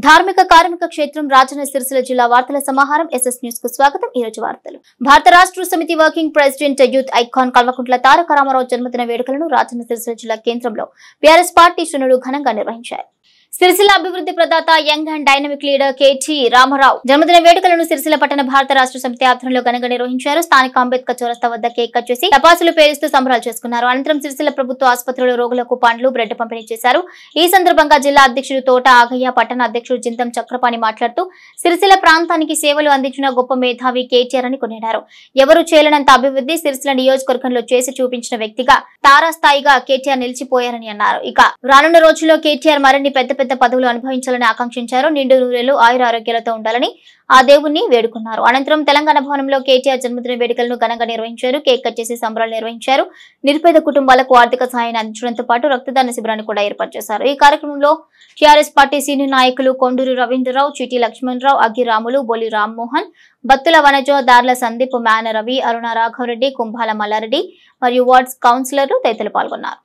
ధార్మిక కార్మిక క్షేత్రం రాజన్న సిరిసిల్ల జిల్లా వార్తల సమాహారం ఎస్ఎస్ న్యూస్ కు స్వాగతం। ఈ రోజు వార్తలు। Bharat Rashtra Samithi working president youth icon Kalvakuntla Taraka Ramarao జన్మదిన వేడుకలను రాజన్న సిరిసిల్ల జిల్లా కేంద్రంలో బీఆర్ఎస్ పార్టీ శ్రేణులు ఘనంగా నిర్వహించారు। సిరిసిల్ల అభివృద్ధి ప్రదాత young and dynamic leader KT Rama Rao జన్మదిన వేడుకలను సిరిసిల్ల పట్టణ భారత రాష్ట్ర సమితి ఆధ్వర్యంలో ఘనంగా నిర్వహించారు। స్థానిక అంబేద్కర్ చౌరస్తా వద్ద కేక్ కట్ చేసి టపాసులు పేలుస్తూ సంబరాలు చేసుకున్నారు। అనంతరం సిరిసిల్ల ప్రభుత్వ ఆసుపత్రిలో రోగులకు పండ్లు బ్రెడ్ పంపిణీ చేశారు। ఈ సందర్భంగా జిల్లా అధ్యక్షుడు తోట ఆగయ్య, పట్టణ అధ్యక్షుడు జింతం చక్రపాణి మాట్లాడుతూ సిరిసిల్ల ప్రాంతానికి సేవలు అందించిన గొప్ప మేధావి కేటీఆర్ అని కొనియాడారు। ఎవరు చేయలేనంత అభివృద్ధి సిరిసిల్ల నియోజకవర్గంలో చేసి చూపించిన వ్యక్తిగా తారాస్థాయిగా కేటీఆర్ నిలిచిపోయారని అన్నారు। ఇక రానున్న రోజుల్లో కేటీఆర్ మరిన్ని పెద్ద పదవులు అనుభవించాలని ఆకాంక్షించారు। నిండు నూరేళ్లు ఆయుర ఆరోగ్యాలతో ఉండాలని ఆ దేవుణ్ణి వేడుకున్నారు। అనంతరం తెలంగాణ భవనంలో కేటీఆర్ జన్మదిన వేడుకలను ఘనంగా నిర్వహించారు। కేక్ కట్ చేసి సంబరాలు నిర్వహించారు। నిరుపేద కుటుంబాలకు ఆర్థిక సహాయాన్ని అందించడంతో పాటు రక్తదాన శిబిరాన్ని కూడా ఏర్పాటు చేశారు। ఈ కార్యక్రమంలో టీఆర్ఎస్ పార్టీ సీనియర్ నాయకులు కొండూరు రవీంద్రరావు, చిటి లక్ష్మణరావు, అగ్గి రాములు, బొలి రామ్మోహన్, బత్తుల వనజ, దార్ల సందీప్, మేన రవి, అరుణ రాఘవరెడ్డి, కుంభాల మల్లారెడ్డి మరియు వార్డ్స్ కౌన్సిలర్లు తదితరులు పాల్గొన్నారు।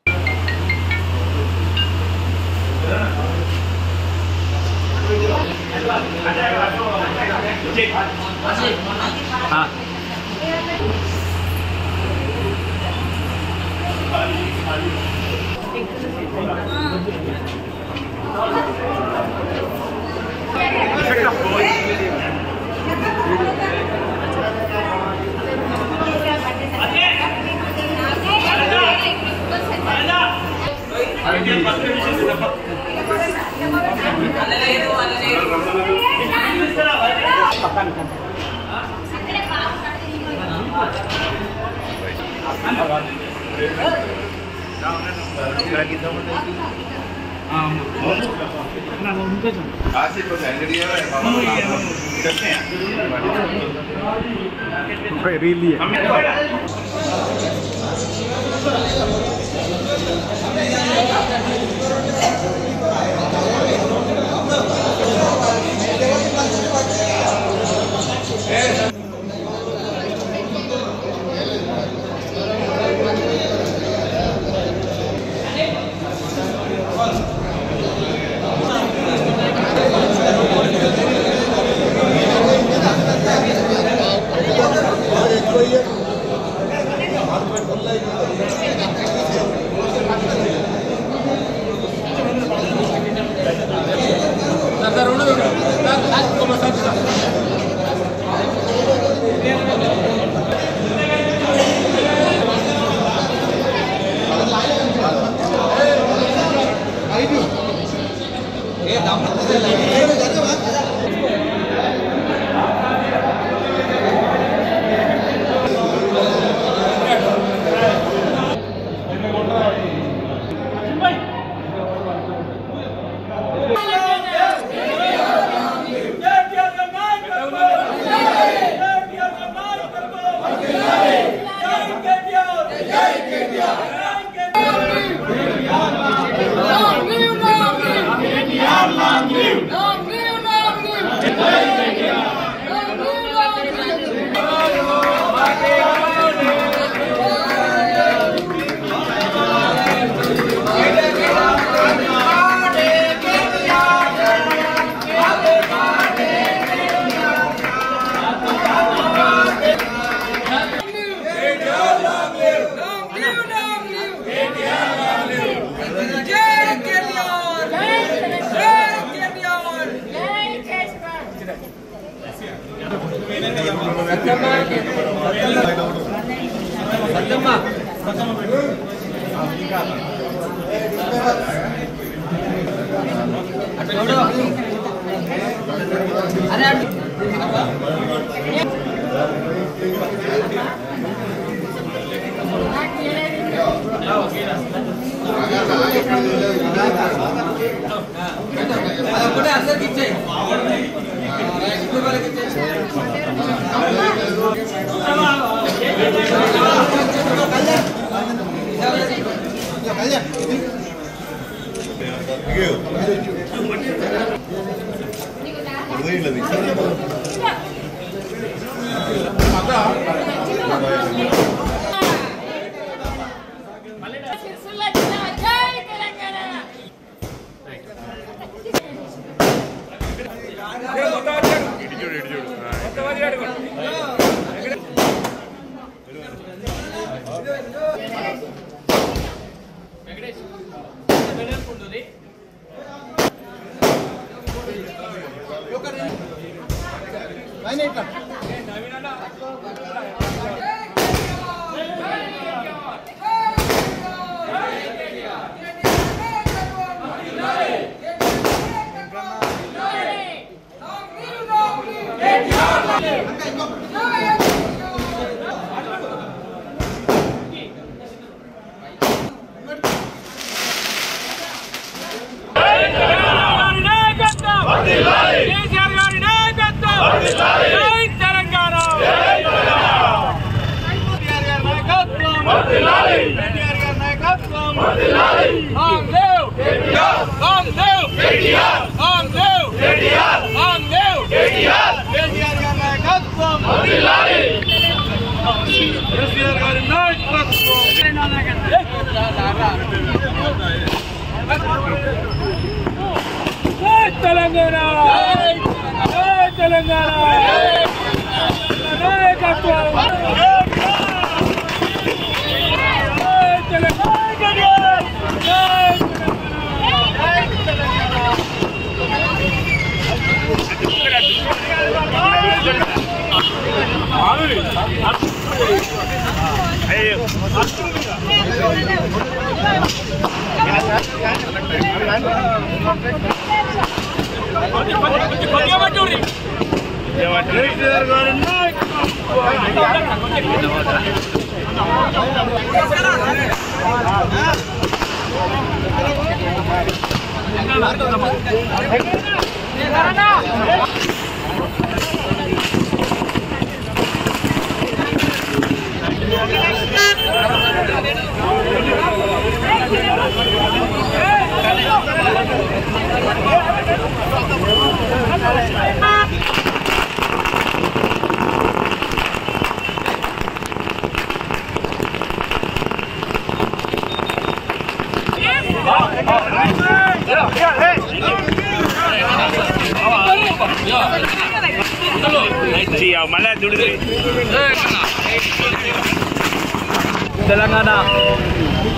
తెలంగాణ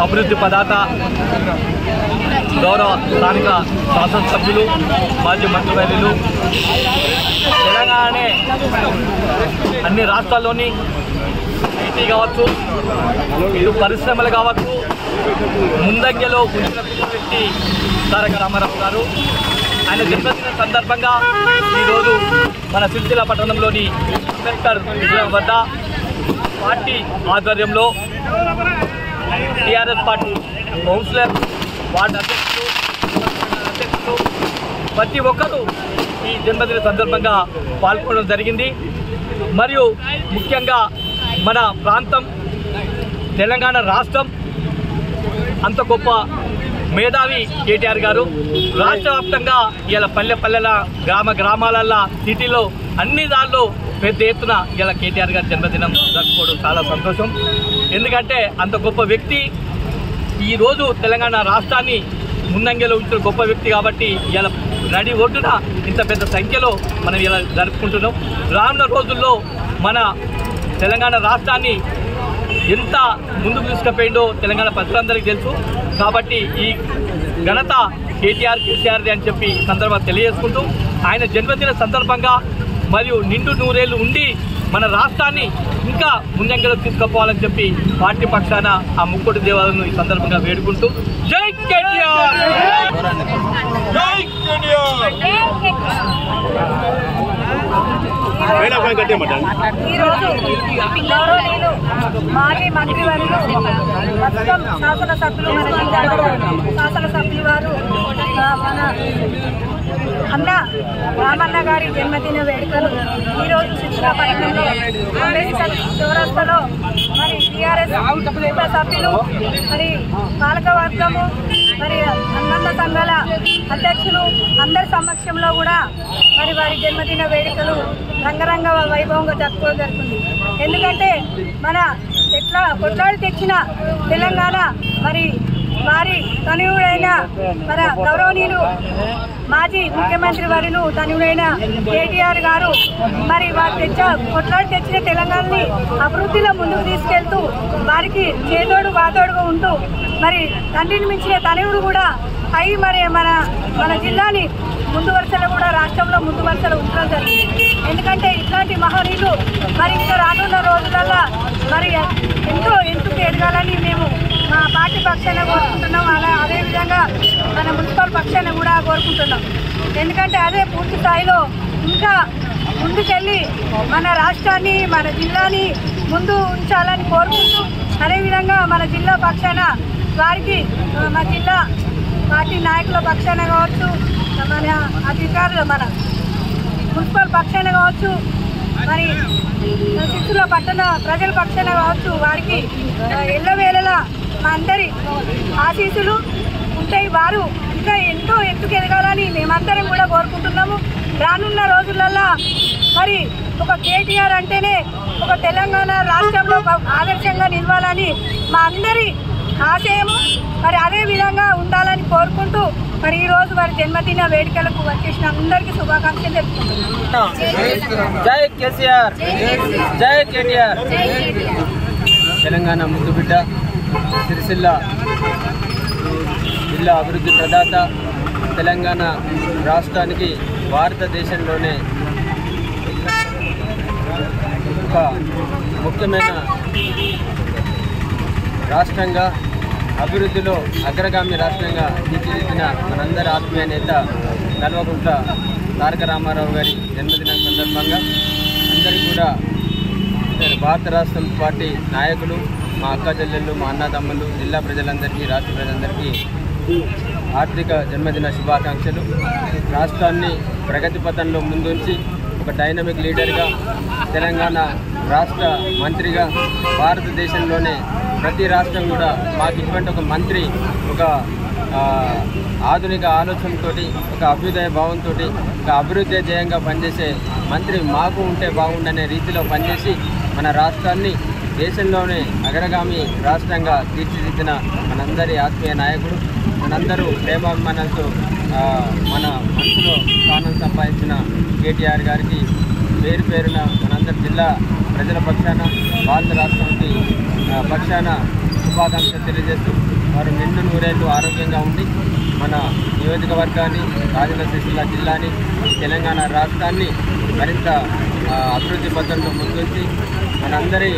అభివృద్ధి పదాత గౌరవ స్థానిక శాసనసభ్యులు మాజీ మంత్రివర్యులు తెలంగాణనే అన్ని రాష్ట్రాల్లోని ఐటీ కావచ్చు, ఇరు పరిశ్రమలు కావచ్చు, ముందంజలో ఉంచిన వ్యక్తి తారక రామారావు గారు. ఆయన జన్మదిన సందర్భంగా ఈరోజు మన సిరిసిల్ల పట్టణంలోని అంబేద్కర్ విగ్రహం వద్ద పార్టీ ఆధ్వర్యంలో టీఆర్ఎస్ పార్టీ కౌన్సిలర్, వార్డు అధ్యక్షులు, ప్రతి ఒక్కరూ ఈ జన్మదిన సందర్భంగా పాల్గొనడం జరిగింది. మరియు ముఖ్యంగా మన ప్రాంతం తెలంగాణ రాష్ట్రం అంత గొప్ప మేధావి కేటీఆర్ గారు రాష్ట్ర వ్యాప్తంగా ఇలా పల్లె పల్లెల గ్రామాలల్లో సిటీలో అన్ని దాల్లో పెద్ద ఎత్తున ఇలా కేటీఆర్ గారి జన్మదినం జరుపుకోవడం చాలా సంతోషం. ఎందుకంటే అంత గొప్ప వ్యక్తి ఈరోజు తెలంగాణ రాష్ట్రాన్ని ముందంజలో ఉంచిన గొప్ప వ్యక్తి కాబట్టి ఇలా నడి ఒడ్డున ఇంత పెద్ద సంఖ్యలో మనం ఇలా జరుపుకుంటున్నాం. రానున్న రోజుల్లో మన తెలంగాణ రాష్ట్రాన్ని ఎంత ముందుకు తీసుకుపోయిందో తెలంగాణ ప్రజలందరికీ తెలుసు. కాబట్టి ఈ ఘనత కేసీఆర్ది అని చెప్పి సందర్భంగా తెలియజేసుకుంటూ ఆయన జన్మదిన సందర్భంగా మరియు నిండు నూరేళ్లు ఉండి మన రాష్ట్రాన్ని ఇంకా ముందంజలో తీసుకుపోవాలని చెప్పి పార్టీ పక్షాన ఆ ముక్కోటి దేవాలను ఈ సందర్భంగా వేడుకుంటూ జై కేటీఆర్, జై ఈరోజు గౌరవనీయులు మాజీ మంత్రివర్యులు ప్రస్తుతం శాసనసభ్యులు శాసనసభ్యులు వారు మన అన్న రామన్న గారి జన్మదిన వేడుకలు ఈరోజు సిరిసిల్ల పట్టణంలో అంబేద్కర్ చౌరస్తాలో మరి టీఆర్ఎస్ సభ్యులు మరి పాలకవర్గము మరి అన్నన్న సంఘాల అధ్యక్షులు అందరి సమక్షంలో కూడా మరి వారి జన్మదిన వేడుకలు రంగరంగ వైభవంగా జరుపుకోవడం జరుగుతుంది. ఎందుకంటే మన ఎట్లా కొట్లాడి తెచ్చిన తెలంగాణ మరి వారి తనయుడైన మన గౌరవనీయులు మాజీ ముఖ్యమంత్రి వర్యులు తనయుడైన కేటీఆర్ గారు మరి వారు కొట్లాడి తెచ్చిన తెలంగాణని అభివృద్ధిలో ముందుకు తీసుకెళ్తూ వారికి చేదోడు వాదోడుగా ఉంటూ మరి తండ్రిని మించిన తనయుడు కూడా అయి మరి మన జిల్లాని ముందు వరుసలో కూడా రాష్ట్రంలో ముందు వరుసలో ఉంచడం జరిగింది. ఎందుకంటే ఇట్లాంటి మహనీయులు మరి ఇంకా రానున్న రోజులలో మరి ఎంతో ఎదగాలని మేము మా పార్టీ పక్షాన కోరుకుంటున్నాం. అదేవిధంగా మన మున్సిపల్ పక్షాన కూడా కోరుకుంటున్నాం. ఎందుకంటే అదే పూర్తి స్థాయిలో ఇంకా ముందుకెళ్ళి మన రాష్ట్రాన్ని మన జిల్లాని ముందు ఉంచాలని కోరుకుంటూ అదేవిధంగా మన జిల్లా పక్షాన వారికి మా జిల్లా పార్టీ నాయకుల పక్షాన కావచ్చు, మన అధికారులు మన మున్సిపల్ పక్షాన కావచ్చు, మరి చిత్తూరు పట్టణ ప్రజల పక్షాన కావచ్చు, వారికి ఎల్లవేళలా మా అందరి ఆశీస్సులు ఉంటాయి. వారు ఇంకా ఎంతో ఎత్తుకు ఎదగాలని మేమందరం కూడా కోరుకుంటున్నాము. రానున్న రోజులల్లో మరి ఒక కేటీఆర్ అంటేనే ఒక తెలంగాణ రాష్ట్రంలో ఆదర్శంగా నిలవాలని మా అందరి ఆశయము. మరి అదే విధంగా ఉండాలని కోరుకుంటూ మరి ఈరోజు వారి జన్మదిన వేడుకలకు వచ్చేసిన అందరికీ శుభాకాంక్షలు తెలుపుతున్నాను. జై కేసీఆర్, జై కేటీఆర్. తెలంగాణ ముందు బిడ్డ, సిరిసిల్ల జిల్లా అభివృద్ధి ప్రదాత, తెలంగాణ రాష్ట్రానికి భారతదేశంలోనే ఒక ముఖ్యమైన రాష్ట్రంగా, అభివృద్ధిలో అగ్రగామి రాష్ట్రంగా తీర్చిదిద్దిన మనందరి ఆత్మీయ నేత కల్వకుంట్ల తారక రామారావు గారి జన్మదినం సందర్భంగా అందరికీ కూడా భారత రాష్ట్రం పార్టీ నాయకులు, మా అక్క చెల్లెళ్ళు, మా అన్నదమ్ములు, జిల్లా ప్రజలందరికీ, రాష్ట్ర ప్రజలందరికీ ఆర్థిక జన్మదిన శుభాకాంక్షలు. రాష్ట్రాన్ని ప్రగతి పథంలో ముందుంచి ఒక డైనమిక్ లీడర్గా, తెలంగాణ రాష్ట్ర మంత్రిగా, భారతదేశంలోనే ప్రతి రాష్ట్రం కూడా మాకు ఇటువంటి ఒక మంత్రి ఒక ఆధునిక ఆలోచనతో, ఒక అభ్యుదయ భావంతో, ఒక అభివృద్ధి ధ్యేయంగా పనిచేసే మంత్రి మాకు ఉంటే బాగుండనే రీతిలో పనిచేసి మన రాష్ట్రాన్ని దేశంలోనే అగ్రగామి రాష్ట్రంగా తీర్చిదిద్దిన మనందరి ఆత్మీయ నాయకుడు, మనందరూ ప్రేమాభిమానాలతో మన మనసులో స్థానం సంపాదించిన కేటీఆర్ గారికి పేరు పేరున మనందరి జిల్లా ప్రజల పక్షాన, భారత రాష్ట్రానికి పక్షాన శుభాకాంక్షలు తెలియజేస్తూ వారు నిండు నూరేళ్లు ఆరోగ్యంగా ఉండి మన నియోజకవర్గాన్ని, రాజన్న సిరిసిల్ల జిల్లాని, తెలంగాణ రాష్ట్రాన్ని మరింత అభివృద్ధి పథంలో ముందుంచి మనందరి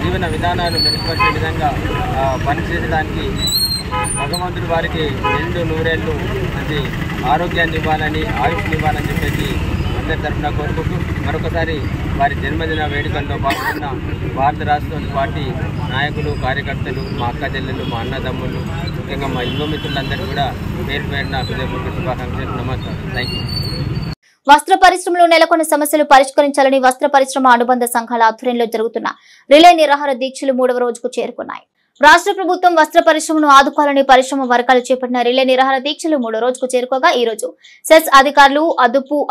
జీవన విధానాలు మెరుగుపరిచే విధంగా పనిచేయడానికి భగవంతుడు వారికి నిండు నూరేళ్లు అది ఆరోగ్యాన్ని ఇవ్వాలని, ఆయుష్ని ఇవ్వాలని చెప్పేసి అందరి తరఫున కోరుకుంటూ మరొకసారి వారి జన్మదిన వేడుకల్లో పాల్గొన్న భారత రాష్ట్ర పార్టీ నాయకులు, కార్యకర్తలు, మా అక్క చెల్లెళ్ళు, మా అన్నదమ్ములు, ముఖ్యంగా మా యువ మిత్రులందరూ కూడా పేరు పేరున హృదయపూర్వక శుభాకాంక్షలు. నమస్కారం. Thank you. వస్త్ర పరిశ్రమలో నెలకొన్న సమస్యలు పరిష్కరించాలని వస్త్ర పరిశ్రమ అనుబంధ సంఘాల ఆధ్వర్యంలో జరుగుతున్న రిలే నిరాహార దీక్షలు 3వ రోజుకు చేరుకున్నాయి. రాష్ట్ర ప్రభుత్వం వస్త్ర పరిశ్రమను ఆదుకోవాలని పరిశ్రమ వర్గాలు చేపట్టిన రిలే నిరాహార దీక్షలు 3వ రోజుకు చేరుకోగా ఈ రోజు సెస్ అధికారులు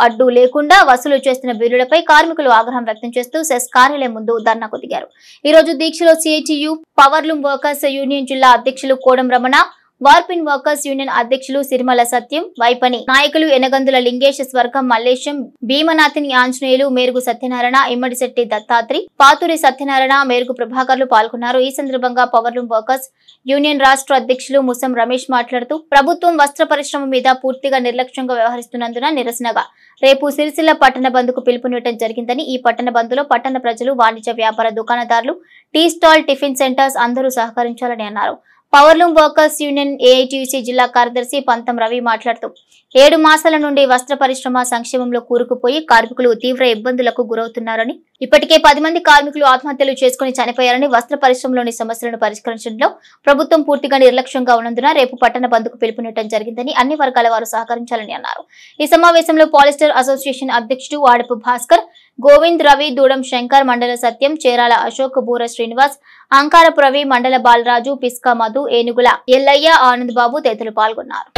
అడ్డు లేకుండా వసూలు చేస్తున్న బిల్లులపై కార్మికులు ఆగ్రహం వ్యక్తం చేస్తూ సెస్ కార్యాలయం ముందు ధర్నాకు దిగారు. ఈ రోజు దీక్షలో సిఐటియు, పవర్లూమ్ వర్కర్స్ యూనియన్ జిల్లా అధ్యక్షులు కోడం రమణ, వార్పిన్ వర్కర్స్ యూనియన్ అధ్యక్షులు సిరిమల సత్యం, వైపని నాయకులు ఎనగందుల లింగేష్, స్వర్గం మల్లేశం, భీమనాథిని ఆంజనేయులు, మేరుగు సత్యనారాయణ, ఇమ్మడిశెట్టి దత్తాత్రి, పాతూరి సత్యనారాయణ, మేరుగు ప్రభాకర్లు పాల్గొన్నారు. ఈ సందర్భంగా పవర్లూమ్ వర్కర్స్ యూనియన్ రాష్ట్ర అధ్యక్షులు ముసం రమేష్ మాట్లాడుతూ ప్రభుత్వం వస్త్ర పరిశ్రమ మీద పూర్తిగా నిర్లక్ష్యంగా వ్యవహరిస్తున్నందున నిరసనగా రేపు సిరిసిల్ల పట్టణ బంద్కు పిలుపునివ్వడం జరిగిందని, ఈ పట్టణ బంద్లో పట్టణ ప్రజలు, వాణిజ్య వ్యాపార దుకాణదారులు, టీ స్టాల్, టిఫిన్ సెంటర్స్ అందరూ సహకరించాలని అన్నారు. పవర్లూమ్ వర్కర్స్ యూనియన్ ఏఐటీయూసీ జిల్లా కార్యదర్శి పంతం రవి మాట్లాడుతూ 7 మాసాల నుండి వస్త్ర పరిశ్రమ సంక్షేమంలో కూరుకుపోయి కార్మికులు తీవ్ర ఇబ్బందులకు గురవుతున్నారని, ఇప్పటికే 10 మంది కార్మికులు ఆత్మహత్యలు చేసుకుని చనిపోయారని, వస్త్ర పరిశ్రమలోని సమస్యలను పరిష్కరించడంలో ప్రభుత్వం పూర్తిగా నిర్లక్ష్యంగా ఉన్నందున రేపు పట్టణ బంద్కు పిలుపునివ్వడం జరిగిందని, అన్ని వర్గాల వారు సహకరించాలని అన్నారు. ఈ సమావేశంలో పాలిస్టర్ అసోసియేషన్ అధ్యక్షుడు ఆడపు భాస్కర్, గోవింద్, రవి, దూడం శంకర్, మండల సత్యం, చేరాల అశోక్, బూర శ్రీనివాస్, అంకారపు రవి, మండల బాలరాజు, పిస్కా మధు, ఏనుగుల ఎల్లయ్య, ఆనంద్ బాబు తదితరులు పాల్గొన్నారు.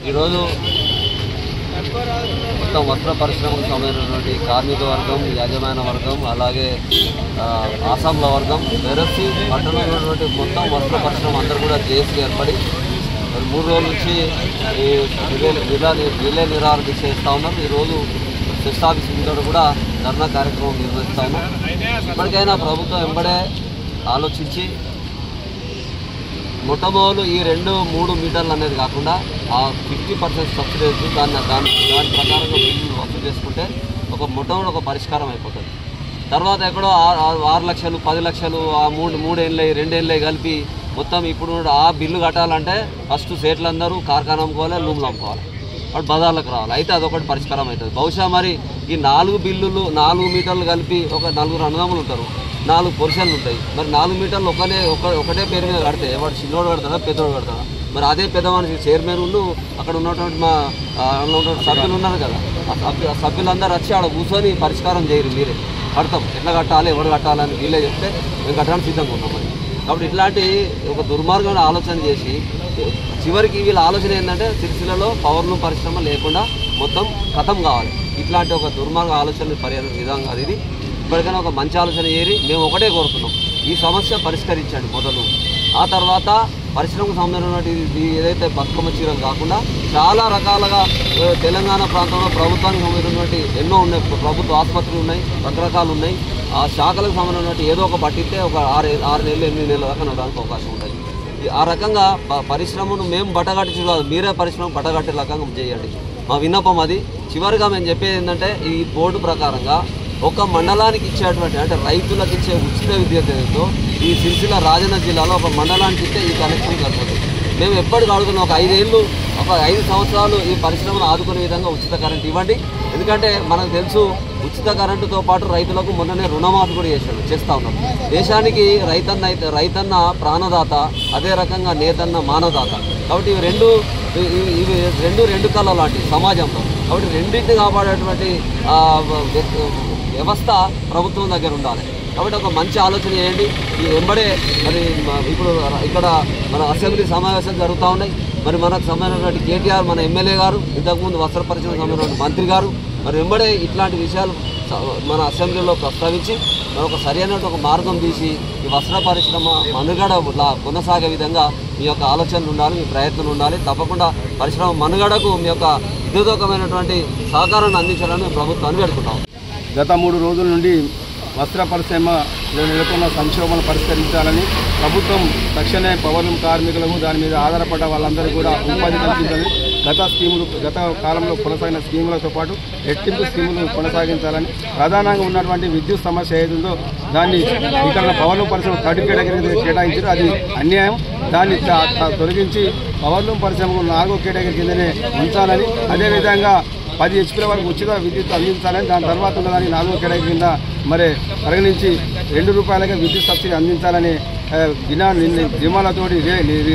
ఈరోజు మొత్తం వస్త్ర పరిశ్రమకు సంబంధించినటువంటి కార్మిక వర్గం, యాజమాన్య వర్గం, అలాగే ఆసాంల వర్గం వెరసి పట్టణంలో ఉన్నటువంటి మొత్తం వస్త్ర పరిశ్రమ అందరూ కూడా జేఏసీ ఏర్పడి 3 రోజుల నుంచి రిలే నిరాహార దీక్ష చేస్తూ ఉన్నాం. ఈరోజు సెస్ ఆఫీస్ ముందు కూడా ధర్నా కార్యక్రమం నిర్వహిస్తూ ఉన్నాం. ఇప్పటికైనా ప్రభుత్వం వెంబడే ఆలోచించి మొట్టమొదలు ఈ 2-3 మీటర్లు అనేది కాకుండా ఆ 50% సబ్సిడీ దాని ప్రకారంగా బిల్లులు వసూలు చేసుకుంటే మొట్టమొదటి ఒక పరిష్కారం అయిపోతుంది. తర్వాత ఎక్కడో 6 లక్షలు 10 లక్షలు ఆ 3 ఏళ్ళై 2 ఏళ్ళై కలిపి మొత్తం ఇప్పుడు ఆ బిల్లు కట్టాలంటే ఫస్ట్ సేట్లందరూ కార్ఖానా అమ్ముకోవాలి, లూమ్లు అమ్ముకోవాలి, వాడు బజార్లకు రావాలి. అయితే అదొకటి పరిష్కారం అవుతుంది. బహుశా మరి ఈ 4 బిల్లులు 4 మీటర్లు కలిపి ఒక 4 అన్నదమ్ములు ఉంటారు, 4 పొజిషన్లు ఉంటాయి. మరి 4 మీటర్లు ఒకటే పేరు మీద కడితే వాడు చిన్నోడు కడతాడా పెద్దోడు కడతాడా? మరి అదే పెద్ద మనిషి చైర్మన్ అక్కడ ఉన్నటువంటి మా సభ్యులు ఉన్నారు కదా, ఆ సభ్యులందరూ వచ్చి ఆడ కూర్చొని పరిష్కారం చేయరు. మీరే కడతాం, ఎట్లా కట్టాలి, ఎవరు కట్టాలని వీళ్ళే చెప్తే మేము కట్టడానికి సిద్ధంగా ఉన్నామని. కాబట్టి ఇట్లాంటి ఒక దుర్మార్గమైన ఆలోచన చేసి చివరికి వీళ్ళ ఆలోచన ఏంటంటే సిరిసిల్లలో పవర్లూమ్ పరిశ్రమ లేకుండా మొత్తం ఖతం కావాలి. ఇట్లాంటి ఒక దుర్మార్గ ఆలోచనలు పరిహారం విధంగా అది ఇది ఇప్పటికైనా ఒక మంచి ఆలోచన చేరి మేము ఒకటే కోరుతున్నాం, ఈ సమస్య పరిష్కరించండి మొదలు. ఆ తర్వాత పరిశ్రమకు సంబంధించినటువంటి ఏదైతే బతుకమ్మ చీరలు కాకుండా చాలా రకాలుగా తెలంగాణ ప్రాంతంలో ప్రభుత్వానికి సంబంధించినటువంటి ఎన్నో ఉన్నాయి, ప్రభుత్వ ఆసుపత్రులు ఉన్నాయి, రకరకాలు ఉన్నాయి. ఆ శాఖలకు సంబంధించినటువంటి ఏదో ఒక పట్టిస్తే ఒక 6 నెలలు 8 నెలల దాకా నడవడానికి అవకాశం ఉంటుంది. ఆ రకంగా పరిశ్రమను మేము బట్టగట్టి మీరే పరిశ్రమ బట్టగట్టే రకంగా చేయండి. మా విన్నపం అది. చివరిగా మేము చెప్పేది ఏంటంటే ఈ బోర్డు ప్రకారంగా ఒక మండలానికి ఇచ్చేటువంటి అంటే రైతులకు ఇచ్చే ఉచిత విద్యుత్ ఏదైతే ఈ సిరిసిల్ల రాజన్న జిల్లాలో ఒక మండలానికి ఇస్తే ఈ కనెక్షన్ సరిపోతుంది. మేము ఎప్పటికీ అడుగుతున్నాం, ఒక 5 సంవత్సరాలు ఈ పరిశ్రమను ఆదుకునే విధంగా ఉచిత కరెంట్ ఇవ్వండి. ఎందుకంటే మనకు తెలుసు ఉచిత కరెంటుతో పాటు రైతులకు మొన్ననే రుణమాఫీ కూడా చేస్తూ ఉన్నాం. దేశానికి రైతన్న ప్రాణదాత, అదే రకంగా నేతన్న మానదాత. కాబట్టి ఇవి రెండు కళ్ళ లాంటి సమాజంలో. కాబట్టి రెండింటిని కాపాడేటువంటి వ్యవస్థ ప్రభుత్వం దగ్గర ఉండాలి. కాబట్టి ఒక మంచి ఆలోచన చేయండి. ఈ వెంబడే మరి ఇప్పుడు ఇక్కడ మన అసెంబ్లీ సమావేశాలు జరుగుతూ ఉన్నాయి. మరి మనకు సంబంధించినటువంటి కేటీఆర్ మన ఎమ్మెల్యే గారు, ఇంతకుముందు వస్త్ర పరిశ్రమ సంబంధించిన మంత్రి గారు మరి వెంబడే ఇట్లాంటి విషయాలు మన అసెంబ్లీలో ప్రస్తావించి మరి ఒక సరైన ఒక మార్గం తీసి ఈ వస్త్ర పరిశ్రమ మనుగడ కొనసాగే విధంగా మీ యొక్క ఆలోచనలు ఉండాలి, మీ ప్రయత్నం ఉండాలి. తప్పకుండా పరిశ్రమ మనుగడకు మీ యొక్క విద్యుతకమైనటువంటి సహకారాన్ని అందించాలని మేము ప్రభుత్వాన్ని వేడుకుంటాం. గత 3 రోజుల నుండి వస్త్ర పరిశ్రమ నెలకొన్న సంక్షోభాలను పరిష్కరించాలని ప్రభుత్వం తక్షణమే పవర్లూమ్ కార్మికులకు దాని మీద ఆధారపడ్డ వాళ్ళందరూ కూడా ఉపాధి కల్పించాలని గత కాలంలో కొనసాగిన స్కీములతో పాటు రెట్టింపు స్కీములు కొనసాగించాలని ప్రధానంగా ఉన్నటువంటి విద్యుత్ సమస్య ఏదుందో దాన్ని ఇక్కడ పవర్లూమ్ పరిశ్రమ 3rd కేటగిరీ కేటాయించారు. అది అన్యాయం. దాన్ని తొలగించి పవర్లూమ్ పరిశ్రమకు 4వ కేటగిరీ కిందనే ఉంచాలని, అదేవిధంగా 10 HP వరకు ఉచిత విద్యుత్ అందించాలని, దాని తర్వాత ఉన్నదాన్ని 4వ కేటగిరీ కింద మరి పరిగణించి ₹2 విద్యుత్ సబ్సిడీ అందించాలని డిమాండ్లతోటి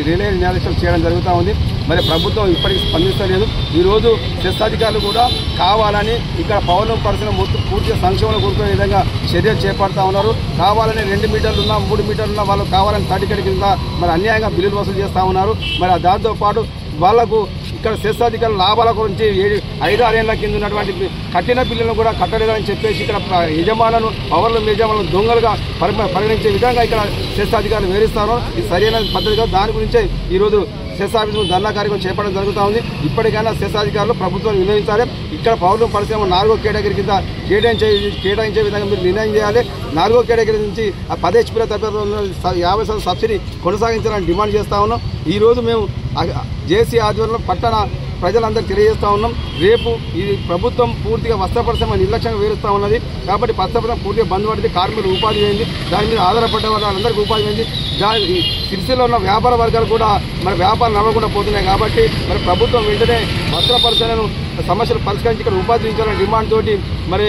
రిలే నినాదం చేయడం జరుగుతూ ఉంది. మరి ప్రభుత్వం ఇప్పటికీ స్పందిస్తలేదు. ఈరోజు సెస్ అధికారులు కూడా కావాలని ఇక్కడ పవర్లూమ్ పరిశ్రమ పూర్తిగా సంక్షేమం కోరుకునే విధంగా చర్యలు చేపడతా ఉన్నారు. కావాలని 2 మీటర్లున్నా 3 మీటర్లున్నా వాళ్ళు కావాలని 3rd కేటగిరీ కింద మరి అన్యాయంగా బిల్లులు వసూలు చేస్తూ ఉన్నారు. మరి దాంతోపాటు వాళ్లకు ఇక్కడ సెస్ అధికారుల లాభాల గురించి 5-6 ఏళ్ల కింద ఉన్నటువంటి కట్టిన బిల్లులను కూడా కట్టలేదని చెప్పేసి ఇక్కడ యజమానులను పవర్లూమ్ యజమానులను దొంగలుగా పరిగణించే విధంగా ఇక్కడ సెస్ అధికారులు వేధిస్తారు. ఇది సరైన పద్ధతిగా దాని గురించే ఈరోజు సెస్ ఆఫీసు ధర్నా కార్యక్రమం చేపట్టడం జరుగుతూ ఉంది. ఇప్పటికైనా సెస్ అధికారులు ప్రభుత్వం నిర్ణయించాలి. ఇక్కడ పవర్లూమ్ పరిశ్రమ 4వ కేటగిరీ కింద కేటాయించే విధంగా మీరు నిర్ణయం చేయాలి. 4వ కేటగిరీ నుంచి ఆ 10 HP తరగతి 50% సబ్సిడీ కొనసాగించాలని డిమాండ్ చేస్తూ ఉన్నాం. ఈరోజు మేము జేసీ ఆధ్వర్యంలో పట్టణ ప్రజలందరికీ తెలియజేస్తూ ఉన్నాం. రేపు ఇది ప్రభుత్వం పూర్తిగా వస్త్ర పరిశ్రమ నిర్లక్ష్యంగా వేరుస్తూ ఉన్నది. కాబట్టి వస్త్ర పరిశ్రమ పూర్తిగా బంద్ పడితే కార్మికులు ఉపాధి అయింది, దాని మీద ఆధారపడ్డ వాళ్ళందరికీ ఉపాధి అయింది. సిరిసిల్లో ఉన్న వ్యాపార వర్గాలు కూడా మరి వ్యాపారం నడవకుండా పోతున్నాయి. కాబట్టి మరి ప్రభుత్వం వెంటనే వస్త్ర పరిశ్రమను సమస్యలు పరిష్కరించి ఇక్కడ ఉపాధి ఇచ్చాలని డిమాండ్ తోటి మరి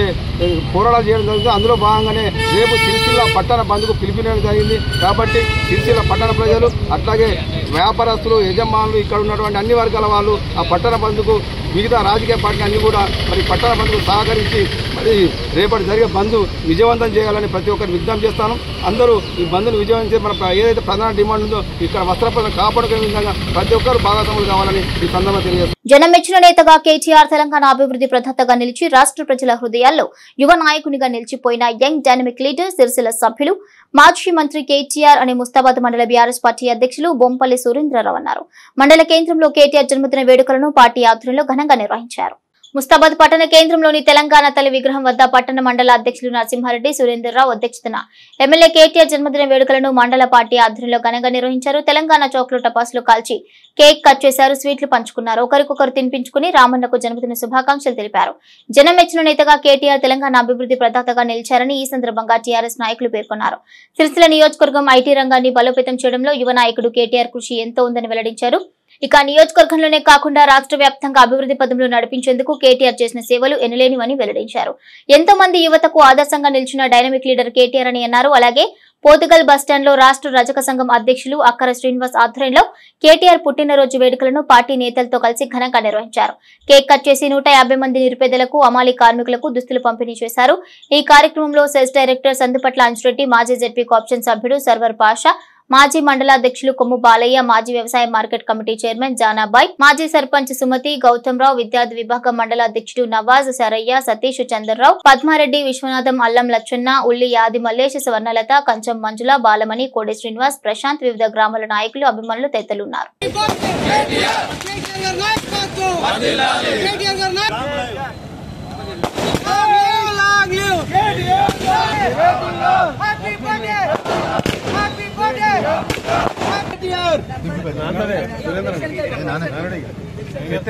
పోరాటాలు చేయడం జరుగుతుంది. అందులో భాగంగానే రేపు సిరిసిల్ల పట్టణ బంద్కు పిలుపునివ్వడం జరిగింది. కాబట్టి సిరిసిల్ల పట్టణ ప్రజలు అట్లాగే వ్యాపారస్తులు యజమానులు ఇక్కడ ఉన్నటువంటి అన్ని వర్గాల వాళ్ళు ఆ పట్టణ బంద్కు మిగతా రాజకీయ పార్టీలు అన్ని కూడా మరి పట్టణ బంధుకు సహకరించి మరి రేపటి జరిగే బంద్ విజయవంతం చేయాలని ప్రతి ఒక్కరు విజ్ఞప్తి చేస్తాను. అందరూ ఈ బంద్ను విజయవంతం చేసి మన ఏదైతే ప్రధాన డిమాండ్ ఉందో ఇక్కడ వస్త్రపరణ కాపాడుకునే విధంగా ప్రతి ఒక్కరు భాగస్వాములు కావాలని ఈ సందర్భంగా తెలియజేస్తారు. జనం మెచ్చిన నేతగా కేటీఆర్ తెలంగాణ అభివృద్ధి ప్రదాతగా నిలిచి రాష్ట్ర ప్రజల హృదయాల్లో యువ నాయకునిగా నిలిచిపోయిన యంగ్ డైనమిక్ లీడర్ సిరిసిల్ల సభ్యులు మాజీ మంత్రి కేటీఆర్ అని ముస్తాబాద్ మండల బీఆర్ఎస్ పార్టీ అధ్యక్షులు బొంపల్లి సురేంద్రరావు అన్నారు. మండల కేంద్రంలో కేటీఆర్ జన్మదిన వేడుకలను పార్టీ ఆధ్వర్యంలో ఘనంగా నిర్వహించారు. ముస్తాబాద్ పట్టణ కేంద్రంలోని తెలంగాణ తల్లి విగ్రహం వద్ద పట్టణ మండల అధ్యక్షులు నరసింహారెడ్డి సురేందర్రావు అధ్యక్షతన ఎమ్మెల్యే కేటీఆర్ జన్మదిన వేడుకలను మండల పార్టీ ఆధ్వర్యంలో ఘనంగా నిర్వహించారు. తెలంగాణ చౌక్లో టపాసులు కాల్చి కేక్ కట్ చేశారు, స్వీట్లు పంచుకున్నారు. ఒకరికొకరు తినిపించుకుని రామన్నకు జన్మదిన శుభాకాంక్షలు తెలిపారు. జనం మెచ్చిన నేతగా కేటీఆర్ తెలంగాణ అభివృద్ధి ప్రదాతగా నిలిచారని ఈ సందర్భంగా టీఆర్ఎస్ నాయకులు పేర్కొన్నారు. సిరిసిల్ల నియోజకవర్గం ఐటీ రంగాన్ని బలోపేతం చేయడంలో యువ నాయకుడు కేటీఆర్ కృషి ఎంతో ఉందని వెల్లడించారు. ఇక నియోజకవర్గంలోనే కాకుండా రాష్ట్ర వ్యాప్తంగా అభివృద్ధి పదంలో నడిపించేందుకు కేటీఆర్ చేసిన సేవలు ఎనలేనివని వెల్లడించారు. ఎంతో మంది యువతకు ఆదర్శంగా నిలిచిన డైనమిక్ లీడర్ కేటీఆర్ అని అన్నారు. అలాగే పోతుగల్ బస్టాండ్ లో రాష్ట్ర రజక సంఘం అధ్యక్షులు అక్కర శ్రీనివాస్ ఆధ్వర్యంలో కేటీఆర్ పుట్టినరోజు వేడుకలను పార్టీ నేతలతో కలిసి ఘనంగా నిర్వహించారు. కేక్ కట్ చేసి 150 మంది నిరుపేదలకు, అమాలి కార్మికులకు దుస్తులు పంపిణీ చేశారు. ఈ కార్యక్రమంలో సెల్స్ డైరెక్టర్ సందుపట్ల అంజురెడ్డి, మాజీ జెడ్పీ కోఆప్షన్ సభ్యుడు సర్వర్ పాషా, మాజీ మండలాధ్యక్షులు కొమ్ము బాలయ్య, మాజీ వ్యవసాయ మార్కెట్ కమిటీ చైర్మన్ జానాబాయ్, మాజీ సర్పంచ్ సుమతి, గౌతమ్రావు, విద్యార్థి విభాగం మండల అధ్యక్షుడు నవాజ్, సరయ్య, సతీష్, చంద్రరావు, పద్మారెడ్డి, విశ్వనాథం, అల్లం లచ్చన్న, ఉల్లి యాది మల్లేష్, స్వర్ణలత, కంచం మంజుల, బాలమణి, కోడి శ్రీనివాస్, ప్రశాంత్, వివిధ గ్రామాల నాయకులు, అభిమానులు తదితరులున్నారు.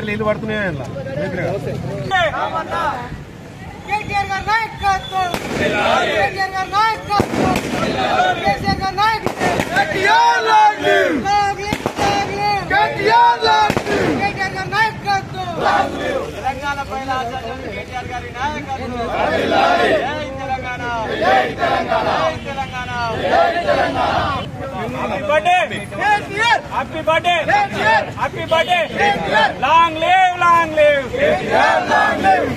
నీళ్ళు పడుతున్నాయి. తెలంగాణ పైన కేటీఆర్ గారి నాయకత్వం. Happy birthday! Happy birthday! Long live, long live! Long live!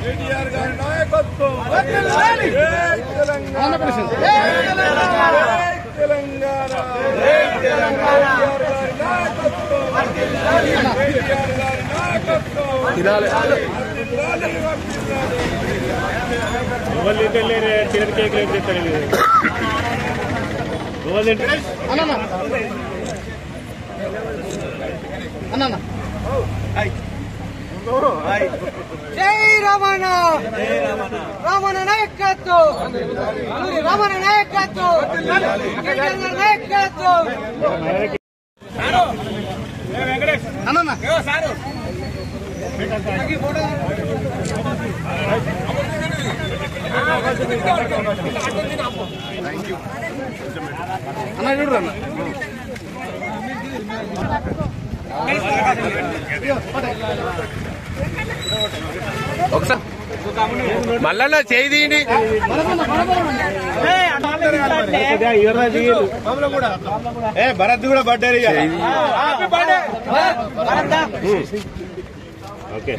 KTR గారి నాయకత్వం. వర్ధిల్లాలి! జై తెలంగాణ! జై తెలంగాణ! జై తెలంగాణ! జై తెలంగాణ! KTR గారి నాయకత్వం. వర్ధిల్లాలి! KTR గారి నాయకత్వం. తినాలి. వర్ధిల్లాలి! వర్ధిల్లాలి! వెళ్ళి చికెన్ కేక్ రేపు తెస్తాడు. జై రమణ, రమణ నాయకత్వం, రమణ నాయకత్వం, నాయకత్వం. మళ్ళా చేయండి. భరత్ కూడా బర్త్డే. ఓకే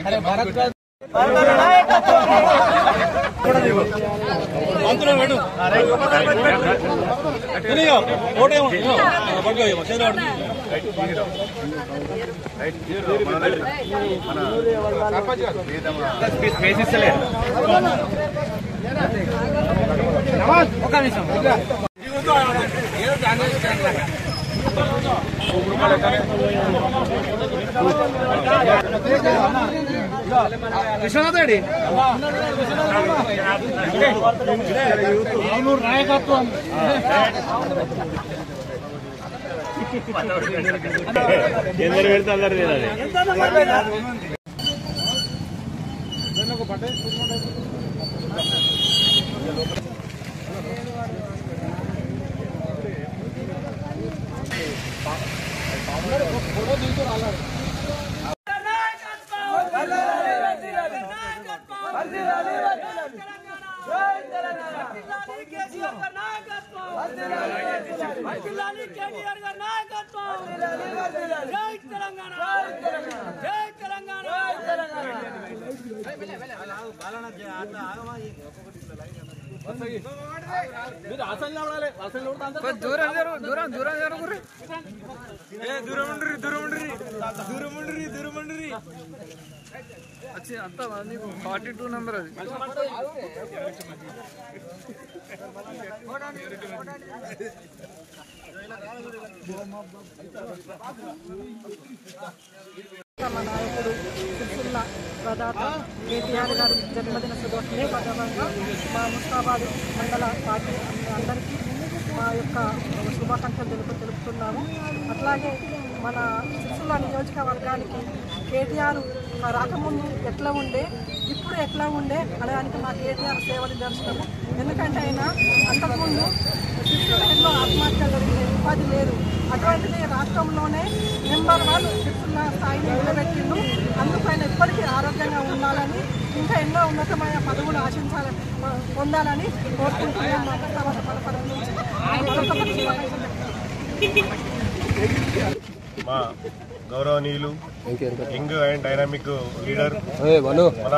విశ్వనాథ్ రెడ్డి నాయకత్వం. ఎందరు పెడితే అందరు తినాలి. నాయకత్వం. అంతా 42 నెంబర్ అది మా నాయకుడు సిరిసిల్ల ప్రదాత కేటీఆర్ గారి జన్మదిన సందర్భంగా మా ముస్తాబాద్ మండల పార్టీ అందరికీ మా యొక్క శుభాకాంక్షలు తెలుపుతున్నాము. అట్లాగే మన సిరిసిల్ల నియోజకవర్గానికి కేటీఆర్ రాకముందు ఎట్లా ఉండే ఇప్పుడు ఎట్లా ఉండే అనడానికి మా కేటీఆర్ సేవలు దర్శనము. ఎందుకంటే ఆయన అంతకుముందు సిరిసిల్ల ఆత్మహత్యలు జరిగినాయి, ఉపాధి లేదు. అటువంటిది రాష్ట్రంలోనే నెంబర్ 1 సిరిసిల్ల స్థాయిని నిలబెట్టిండు. అందుకు ఆయన ఎప్పటికీ ఆరోగ్యంగా ఉండాలని ఇంకా ఎన్నో ఉన్నతమైన పదవులు ఆశించాలని పొందాలని కోరుకుంటున్నాం. మా గౌరవనీయులు యంగ్ అండ్ డైనామిక్ లీడర్ మన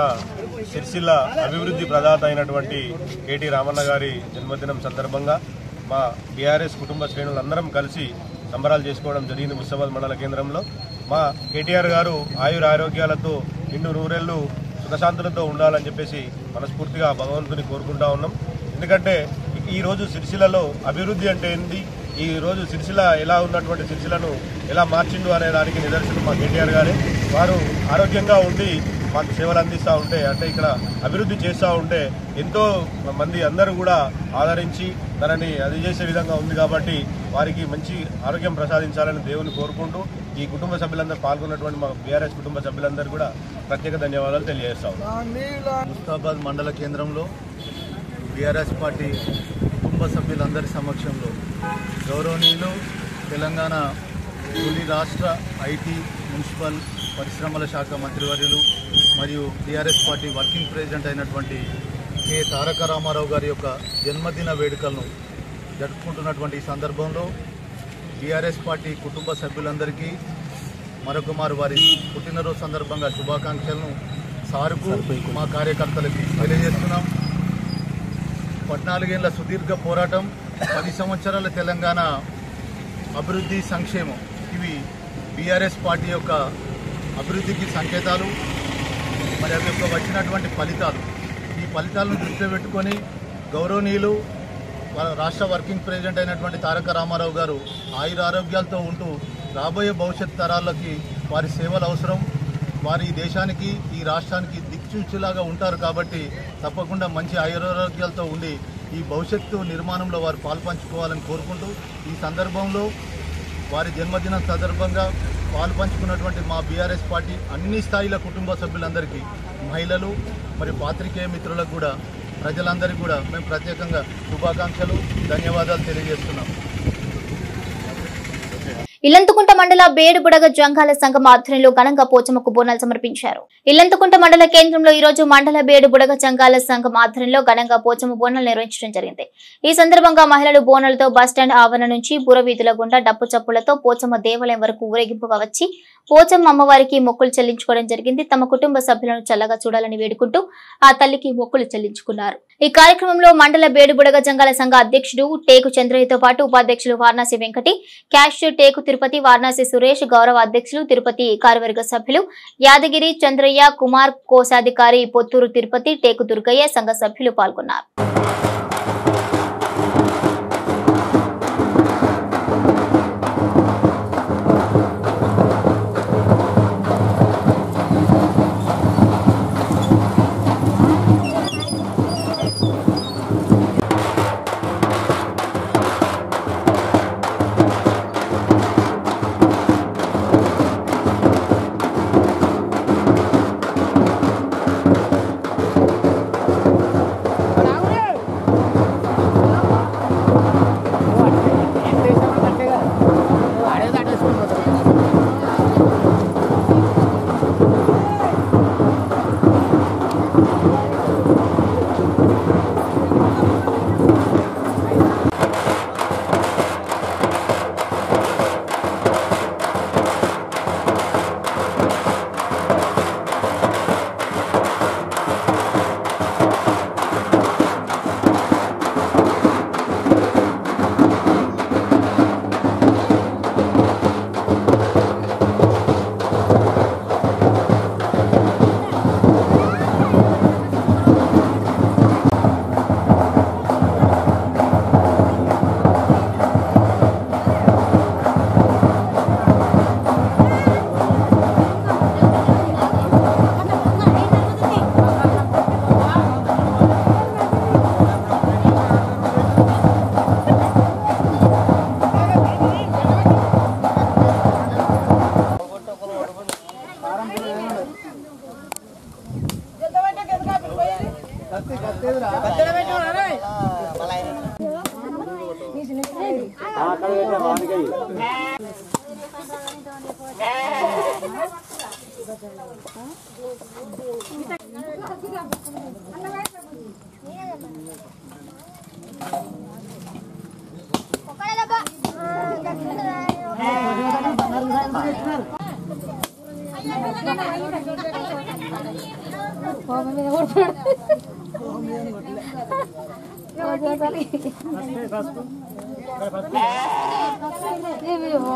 సిరిసిల్ల అభివృద్ధి ప్రదాత అయినటువంటి కేటీ రామన్న గారి జన్మదినం సందర్భంగా మా బీఆర్ఎస్ కుటుంబ శ్రేణులందరం కలిసి సంబరాలు చేసుకోవడం జరిగింది ముస్తాబాద్ మండల కేంద్రంలో. మా కేటీఆర్ గారు ఆయురారోగ్యాలతో నిండు నూరేళ్లు సుఖశాంతులతో ఉండాలని చెప్పేసి మనస్ఫూర్తిగా భగవంతుని కోరుకుంటా ఉన్నాం. ఎందుకంటే ఈరోజు సిరిసిల్లలో అభివృద్ధి అంటే ఏంటి, ఈరోజు సిరిసిల్ల ఎలా ఉన్నటువంటి సిరిసిల్లను ఎలా మార్చిండు అనే దానికి నిదర్శనం మా కేటీఆర్ గారే. వారు ఆరోగ్యంగా ఉండి మాకు సేవలు అందిస్తూ ఉంటే, అంటే ఇక్కడ అభివృద్ధి చేస్తూ ఉంటే ఎంతో మంది అందరూ కూడా ఆదరించి తనని అది చేసే విధంగా ఉంది. కాబట్టి వారికి మంచి ఆరోగ్యం ప్రసాదించాలని దేవుని కోరుకుంటూ ఈ కుటుంబ సభ్యులందరూ పాల్గొన్నటువంటి మా బీఆర్ఎస్ కుటుంబ సభ్యులందరూ కూడా ప్రత్యేక ధన్యవాదాలు తెలియజేస్తా ఉన్నాం. ముస్తాబాద్ మండల కేంద్రంలో బీఆర్ఎస్ పార్టీ కుటుంబ సభ్యులందరి సమక్షంలో గౌరవనీయులు తెలంగాణ తొలి రాష్ట్ర ఐటీ మున్సిపల్ పరిశ్రమల శాఖ మంత్రివర్యులు మరియు టీఆర్ఎస్ పార్టీ వర్కింగ్ ప్రెసిడెంట్ అయినటువంటి కె తారక రామారావు గారి యొక్క జన్మదిన వేడుకలను జరుపుకుంటున్నటువంటి ఈ సందర్భంలో టీఆర్ఎస్ పార్టీ కుటుంబ సభ్యులందరికీ మరొకమారు వారి పుట్టినరోజు సందర్భంగా శుభాకాంక్షలను సారుకు మా కార్యకర్తలకి తెలియజేస్తున్నాం. 14 ఏళ్ల సుదీర్ఘ పోరాటం, 10 సంవత్సరాల తెలంగాణ అభివృద్ధి సంక్షేమం, ఇవి బీఆర్ఎస్ పార్టీ యొక్క అభివృద్ధికి సంకేతాలు. మరి అవి యొక్క వచ్చినటువంటి ఫలితాలు, ఈ ఫలితాలను దృష్టిలో పెట్టుకొని గౌరవనీయులు రాష్ట్ర వర్కింగ్ ప్రెసిడెంట్ అయినటువంటి తారక రామారావు గారు ఆయురారోగ్యాలతో ఉంటూ రాబోయే భవిష్యత్ తరాలకి వారి సేవలు అవసరం. వారి దేశానికి ఈ రాష్ట్రానికి దిక్సూచిలాగా ఉంటారు. కాబట్టి తప్పకుండా మంచి ఆయురారోగ్యాలతో ఉండి ఈ భవిష్యత్తు నిర్మాణంలో వారు పాల్పంచుకోవాలని కోరుకుంటూ ఈ సందర్భంలో వారి జన్మదినం సందర్భంగా పాల్పంచుకున్నటువంటి మా బీఆర్ఎస్ పార్టీ అన్ని స్థాయిల కుటుంబ సభ్యులందరికీ, మహిళలు మరియు పాత్రికేయ మిత్రులకు కూడా, ప్రజలందరికీ కూడా మేము ప్రత్యేకంగా శుభాకాంక్షలు, ధన్యవాదాలు తెలియజేస్తున్నాం. ఇల్లంతకుంట మండల బేడుబుడగ జంగాల సంఘం ఆధ్వర్యంలో ఘనంగా పోచమ్మకు బోనాలు సమర్పించారు. ఇల్లంతకుంట మండల కేంద్రంలో ఈ రోజు మండల బేడుబుడగ జంగాల సంఘం ఆధ్వర్యంలో ఘనంగా పోచమ్మ బోనాలు నిర్వహించడం జరిగింది. ఈ సందర్భంగా మహిళలు బోనాలతో బస్టాండ్ ఆవరణ నుంచి పురవీధుల గుండా డప్పు చప్పులతో పోచమ్మ దేవాలయం వరకు ఊరేగింపుగా వచ్చి పోచమ్మ అమ్మవారికి మొక్కులు చెల్లించుకోవడం జరిగింది. తమ కుటుంబ సభ్యులను చల్లగా చూడాలని వేడుకుంటూ ఆ తల్లికి మొక్కులు చెల్లించుకున్నారు. ఈ కార్యక్రమంలో మండల బేడుబుడగ జంగాల సంఘ అధ్యక్షుడు టేకు చంద్రయ్యతో పాటు ఉపాధ్యక్షులు వారణాసి వెంకటి, క్యాషియర్ టేకు తిరుపతి, వారణాసి సురేష్, గౌరవ అధ్యక్షులు తిరుపతి కార్యవర్గ సభ్యులు యాదగిరి చంద్రయ్య, కుమార్, కోశాధికారి పొత్తూరు తిరుపతి, టేకు దుర్గయ్య సంఘ సభ్యులు పాల్గొన్నారు.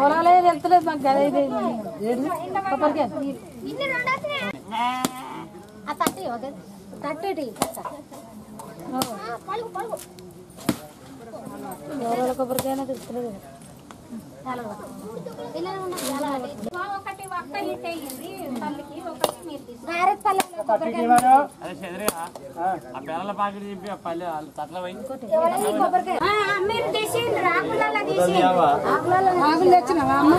ఓరాలే వెళ్తలేదు మాకు గదే కొబ్బరికాయన తెలుస్తలేదు ఆకులు తెచ్చినావా అమ్మ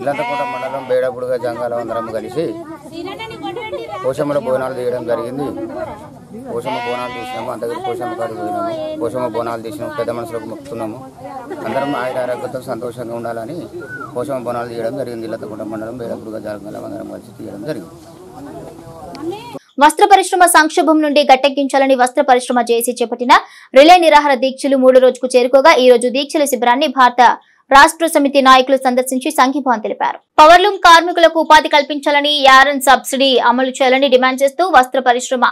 ఇల్లంతకోట మండలం బేడబుడుగా జంగాల అందరం కలిసి పోషమ్మల బోనాలు తీయడం జరిగింది. పోషమ్మ బోనాలు తీసినాము, అంతగా పోషమ్మ కాడికి పోయినాము. పోషమ్మ బోనాలు తీసినాము, పెద్ద మనుషులకు మొక్కుతున్నాము. అందరం ఆయురారోగ్యంతో సంతోషంగా ఉండాలని పోషమ్మ బోనాలు తీయడం జరిగింది. ఇల్లంతకోట మండలం బేడబుడుగా జంగాల అందరం కలిసి తీయడం జరిగింది. వస్త్ర పరిశ్రమ సంక్షోభం నుండి గట్టెక్కించాలని వస్త్ర పరిశ్రమ జేఏసీ చేపట్టిన రిలే నిరాహార దీక్షలు 3వ రోజుకు చేరుకోగా ఈ రోజు దీక్షల శిబిరాన్ని భారత రాష్ట్ర సమితి నాయకులు సందర్శించి సంఘీభావం తెలిపారు. పవర్లూమ్ కార్మికులకు ఉపాధి కల్పించాలని, యారన్ సబ్సిడీ అమలు చేయాలని డిమాండ్ చేస్తూ వస్త్ర పరిశ్రమ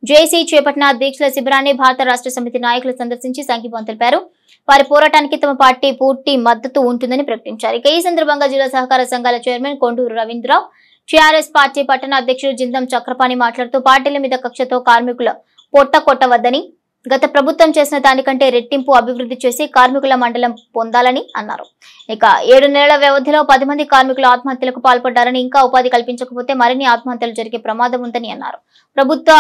జేఏసీ చేపట్టిన దీక్షల శిబిరాన్ని భారత రాష్ట్ర సమితి నాయకులు సందర్శించి సంఘీభావం తెలిపారు. వారి పోరాటానికి తమ పార్టీ పూర్తి మద్దతు ఉంటుందని ప్రకటించారు. ఇక ఈ సందర్భంగా జిల్లా సహకార సంఘాల chairman Konduru Ravindra Rao, TRS party పట్టణ అధ్యక్షుడు జిందం చక్రపాణి మాట్లాడుతూ పార్టీల మీద కక్షతో కార్మికుల పొట్ట కొట్టవద్దని, గత ప్రభుత్వం చేసిన దానికంటే రెట్టింపు అభివృద్ధి చేసి కార్మికుల మండలం పొందాలని అన్నారు. ఇక 7 నెలల వ్యవధిలో 10 మంది కార్మికులు ఆత్మహత్యలకు పాల్పడ్డారని, ఇంకా ఉపాధి కల్పించకపోతే మరిన్ని ఆత్మహత్యలు జరిగే ప్రమాదం ఉందని అన్నారు. ప్రభుత్వ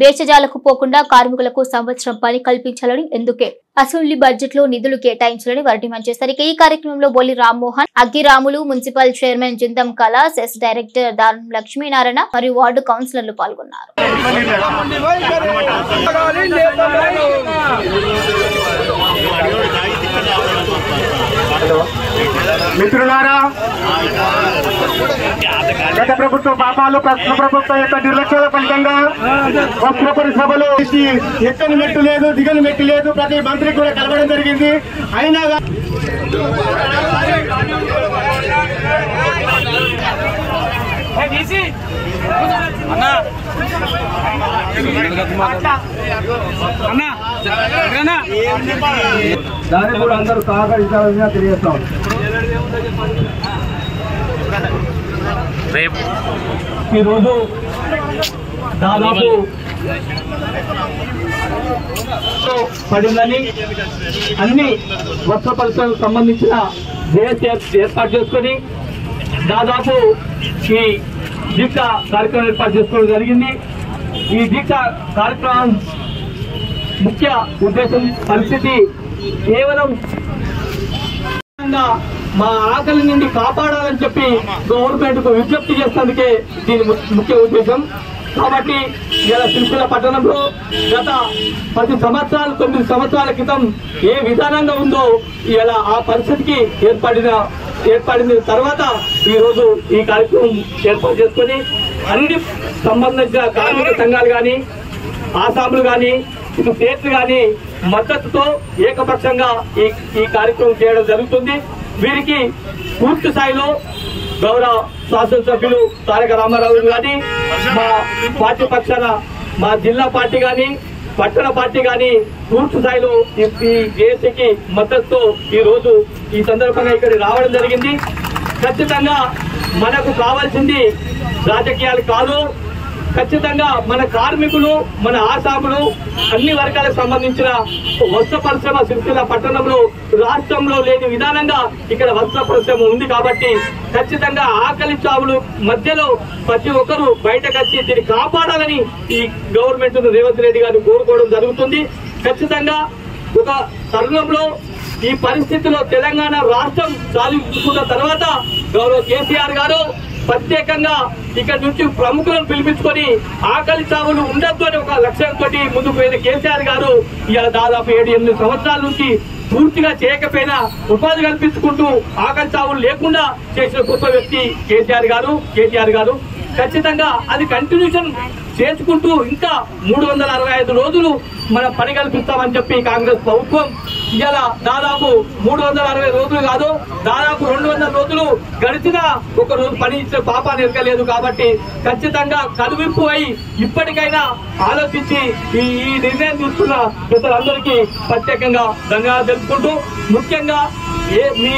బేచజాలకు పోకుండా కార్మికులకు సంవత్సరం పని కల్పించాలని, ఎందుకే అసెంబ్లీ బడ్జెట్ లో నిధులు కేటాయించాలని వారు డిమాండ్ చేశారు. ఈ కార్యక్రమంలో Bolli Rammohan, Aggiramulu, municipal chairman Jindam Kalas, S director Daram Lakshminarayana మరియు వార్డు కౌన్సిలర్లు పాల్గొన్నారు. మిత్రులారా, గత ప్రభుత్వ పాపాలు ప్రస్తుత ప్రభుత్వం యొక్క నిర్లక్ష్యాల ఫలితంగా వస్త్ర పరిశ్రమలో ఎక్కని మెట్టు లేదు, దిగని మెట్టు లేదు. ప్రతి మంత్రి కూడా కలవడం జరిగింది. అయినా దాన్ని కూడా అందరూ సహకరించాలని తెలియజేస్తాం. ఈరోజు దాదాపు పడిందని అన్ని వస్త్ర పరిశ్రమలకు సంబంధించిన జేఏసీ ఏర్పాటు చేసుకొని దాదాపు ఈ దీక్ష కార్యక్రమం ఏర్పాటు చేసుకోవడం జరిగింది. ఈ దీక్ష కార్యక్రమం ముఖ్య ఉద్దేశం పరిస్థితి కేవలం మా ఆకలి నుండి కాపాడాలని చెప్పి గవర్నమెంట్ కు విజ్ఞప్తి చేసేందుకే దీని ముఖ్య ఉద్దేశం. కాబట్టి ఇలా సిరిసిల్ల పట్టణంలో గత 10 సంవత్సరాలు 9 సంవత్సరాల క్రితం ఏ విధానంగా ఉందో ఇలా ఆ పరిస్థితికి ఏర్పడిన తర్వాత ఈ రోజు ఈ కార్యక్రమం ఏర్పాటు చేసుకుని అన్ని సంబంధించిన కార్మిక సంఘాలు కానీ ఆసాములు కానీ ఇటు స్టేట్లు కానీ మద్దతుతో ఏకపక్షంగా ఈ కార్యక్రమం చేయడం జరుగుతుంది. వీరికి పూర్తి స్థాయిలో గౌరవ శాసనసభ్యులు తారక రామారావు గాని మా పార్టీ పక్షాన మా జిల్లా పార్టీ గాని పట్టణ పార్టీ గాని పూర్తి స్థాయిలో ఈ జేఏసీకి మద్దతుతో ఈ రోజు ఈ సందర్భంగా ఇక్కడ రావడం జరిగింది. ఖచ్చితంగా మనకు కావాల్సింది రాజకీయాలు కాదు, ఖచ్చితంగా మన కార్మికులు మన ఆసాములు అన్ని వర్గాలకు సంబంధించిన వస్త్ర పరిశ్రమ సిరిసిల్ల పట్టణంలో రాష్ట్రంలో లేని విధానంగా ఇక్కడ వస్త్ర పరిశ్రమ ఉంది కాబట్టి ఖచ్చితంగా ఆకలి చావులు మధ్యలో ప్రతి ఒక్కరూ బయటకు వచ్చి దీన్ని కాపాడాలని ఈ గవర్నమెంట్ రేవంత్ రెడ్డి గారు కోరుకోవడం జరుగుతుంది. ఖచ్చితంగా ఒక తరుణంలో ఈ పరిస్థితిలో తెలంగాణ రాష్ట్రం సాధించుకున్న తర్వాత గౌరవ కేసీఆర్ గారు ప్రత్యేకంగా ఇక్కడ నుంచి ప్రముఖులను పిలిపించుకొని ఆకలి చావులు ఉండొద్దు అని ఒక లక్ష్యంతో ముందుకు పోయిన కేసీఆర్ గారు ఇలా దాదాపు 7-8 సంవత్సరాల నుంచి పూర్తిగా చేయకపోయినా ఉపాధి కల్పించుకుంటూ ఆకలి చావులు లేకుండా చేసిన గొప్ప వ్యక్తి కేటీఆర్ గారు ఖచ్చితంగా అది కంటిన్యూషన్ చేసుకుంటూ ఇంకా 365 రోజులు మనం పని కల్పిస్తామని చెప్పి కాంగ్రెస్ ప్రభుత్వం ఇలా దాదాపు 360 రోజులు కాదు దాదాపు 200 రోజులు గడిచినా ఒక రోజు పని ఇచ్చే పాపాన్ని ఎరగలేదు. కాబట్టి ఖచ్చితంగా కనువిప్పు అయి ఇప్పటికైనా ఆలోచించి ఈ నిర్ణయం తీసుకున్న ప్రజలందరికీ ప్రత్యేకంగా ధన్యవాదాలు తెలుపుకుంటూ ముఖ్యంగా మీ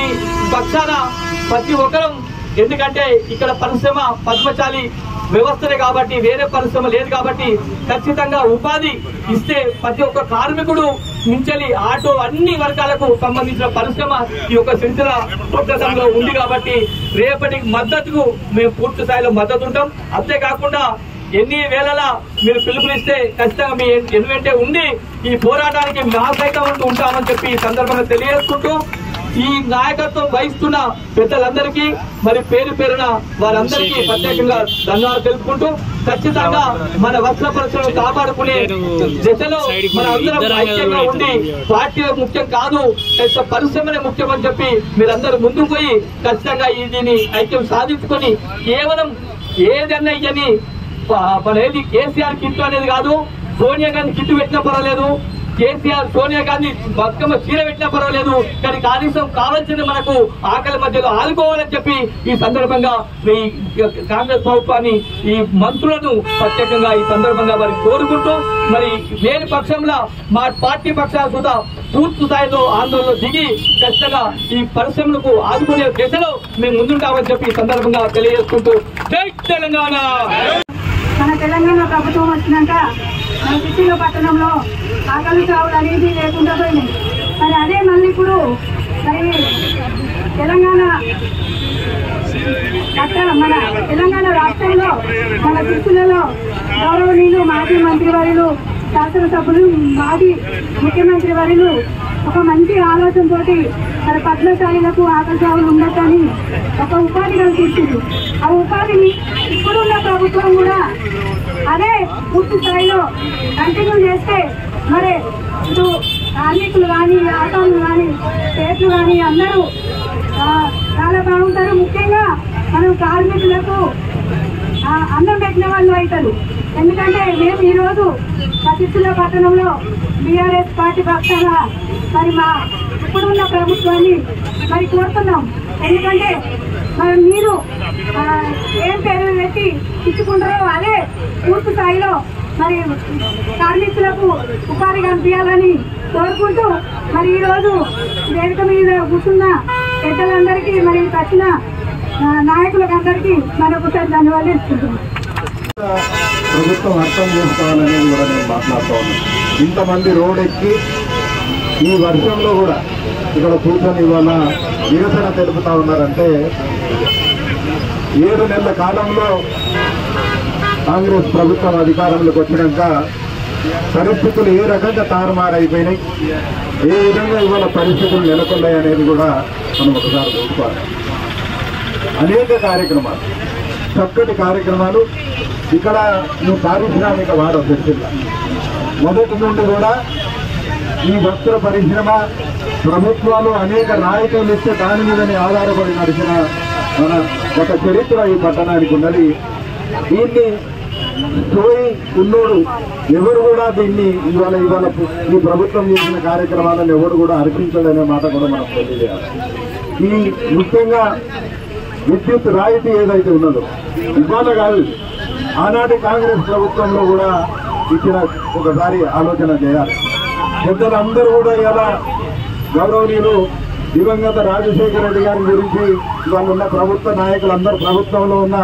పక్షాన ప్రతి ఒక్కరూ ఎందుకంటే ఇక్కడ పరిశ్రమ పద్మశాలి వ్యవస్థనే కాబట్టి వేరే పరిశ్రమ లేదు కాబట్టి ఖచ్చితంగా ఉపాధి ఇస్తే ప్రతి ఒక్క కార్మికుడు నుంచి ఆటో అన్ని వర్గాలకు సంబంధించిన పరిశ్రమ ఈ యొక్క సిరిసిల్ల పట్టణంలో ఉంది కాబట్టి రేపటి మద్దతుకు మేము పూర్తి స్థాయిలో మద్దతు ఉంటాం. అంతేకాకుండా ఎన్ని వేళలా మీరు పిలుపునిస్తే ఖచ్చితంగా మీ ఎన్నుంటే ఉండి ఈ పోరాటానికి మా సైతం ఉంటామని చెప్పి ఈ సందర్భంగా తెలియజేసుకుంటూ ఈ నాయకత్వం వహిస్తున్న పెద్దలందరికీ మరి పేరు పేరున వారందరికీ ప్రత్యేకంగా ధన్యవాదాలు తెలుపుకుంటూ ఖచ్చితంగా మన వస్త్ర పరిశ్రమను కాపాడుకునే దిశలో మన అందరం ఐక్యంగా ఉండి పార్టీ ముఖ్యం కాదు పరిశ్రమనే ముఖ్యమని చెప్పి మీరందరూ ముందుకు పోయి ఖచ్చితంగా దీన్ని ఐక్యం సాధించుకొని కేవలం ఏదన్నా ఇయని మన ఏది కేసీఆర్ కిట్టు అనేది కాదు, సోనియా గాంధీ కిట్టు పెట్టినా పర్వాలేదు, సోనియా గాంధీ బతుకమ్మ చీర పెట్టినా పర్వాలేదు, కానీ కనీసం కావాల్సింది మనకు ఆకలి మధ్యలో ఆదుకోవాలని చెప్పి ఈ సందర్భంగా ఈ కాంగ్రెస్ ప్రభుత్వాన్ని ఈ మంత్రులను ప్రత్యేకంగా ఈ సందర్భంగా వారికి కోరుకుంటూ మరి లేని పక్షంలో మా పార్టీ పక్షాలు కూడా పూర్తి స్థాయిలో ఆందోళనలో దిగి ఖచ్చితంగా ఈ పరిశ్రమలకు ఆదుకునే దిశలో మేము ముందుంటామని చెప్పి ఈ సందర్భంగా తెలియజేసుకుంటూ జై తెలంగాణ. మన తెలంగాణ ప్రభుత్వం వచ్చినాక మన సిరిసిల్ల పట్టణంలో ఆకలి చావులు అనేది లేకుండా పోయినాయి. మరి అదే మళ్ళీ ఇప్పుడు మరి మన తెలంగాణ రాష్ట్రంలో మన సిరిసిల్లలో గౌరవనీయులు మాజీ మంత్రివర్యులు శాసనసభ్యులు మాజీ ముఖ్యమంత్రి వర్యులు ఒక మంచి ఆలోచనతోటి మరి పద్మశాలీలకు ఆకలి చావులు ఉండొచ్చని ఒక ఉపాధి కల్పించింది. ఆ ఉపాధిని ఇప్పుడున్న ప్రభుత్వం కూడా అదే పూర్తి స్థాయిలో కంటిన్యూ చేస్తే మరి ఇప్పుడు కార్మికులు కానీ ఆటోలు కానీ స్టేట్లు కానీ అందరూ చాలా బాగుంటారు. ముఖ్యంగా మనం కార్మికులకు అన్నం పెట్టిన వాళ్ళు అవుతారు. ఎందుకంటే మేము ఈరోజు సిరిసిల్ల పట్టణంలో బీఆర్ఎస్ పార్టీ పక్షాన మరి మా ఇప్పుడున్న ప్రభుత్వాన్ని మరి కోరుతున్నాం. ఎందుకంటే మరి మీరు ఏం పేరు పెట్టి ఇచ్చుకుంటారో అదే పూర్తి స్థాయిలో మరి కార్మికులకు ఉపాధి కల్పించాలని కోరుకుంటూ మరి ఈరోజు వేదిక మీద కూర్చున్న పెద్దలందరికీ మరి వచ్చిన నాయకులకు అందరికీ మరొకసారి ధన్యవాదాలు ఇస్తున్నాం. ప్రభుత్వం అర్థం చేసుకోవాలనేది కూడా నేను మాట్లాడుతూ ఉన్నాను. ఇంతమంది రోడ్ ఎక్కి ఈ వర్షంలో కూడా ఇక్కడ కూర్చొని ఇవాళ నిరసన తెలుపుతా ఉన్నారంటే 7 నెలల కాలంలో కాంగ్రెస్ ప్రభుత్వం అధికారంలోకి వచ్చినాక పరిస్థితులు ఏ రకంగా తారుమారైపోయినాయి, ఏ విధంగా ఇవాళ పరిస్థితులు నెలకొన్నాయి అనేది కూడా మనం ఒకసారి చూసుకోవాలి. అనేక కార్యక్రమాలు చక్కటి కార్యక్రమాలు. ఇక్కడ ఈ పారిశ్రామిక వారం సిరిసిల్ల మొదటి నుండి కూడా ఈ వస్త్ర పరిశ్రమ ప్రభుత్వాలు అనేక రాయితీలు ఇస్తే దాని మీదనే ఆధారపడి నడిచిన మన ఒక చరిత్ర ఈ పట్టణానికి ఉన్నది. దీన్ని సోయి ఉన్నోడు ఎవరు కూడా దీన్ని ఇవాళ ఈ ప్రభుత్వం చేసిన కార్యక్రమాలను ఎవరు కూడా హర్షించడనే మాట కూడా మనం తెలియజేయాలి. ఈ ముఖ్యంగా విద్యుత్ రాయితీ ఏదైతే ఉన్నదో ఇవాళ కాదు, ఆనాటి కాంగ్రెస్ ప్రభుత్వంలో కూడా ఇచ్చిన ఒకసారి ఆలోచన చేయాలి. పెద్దలందరూ కూడా ఇలా గౌరవనీయులు దివంగత రాజశేఖర రెడ్డి గారి గురించి ఇవాళ ఉన్న ప్రభుత్వ నాయకులందరూ, ప్రభుత్వంలో ఉన్న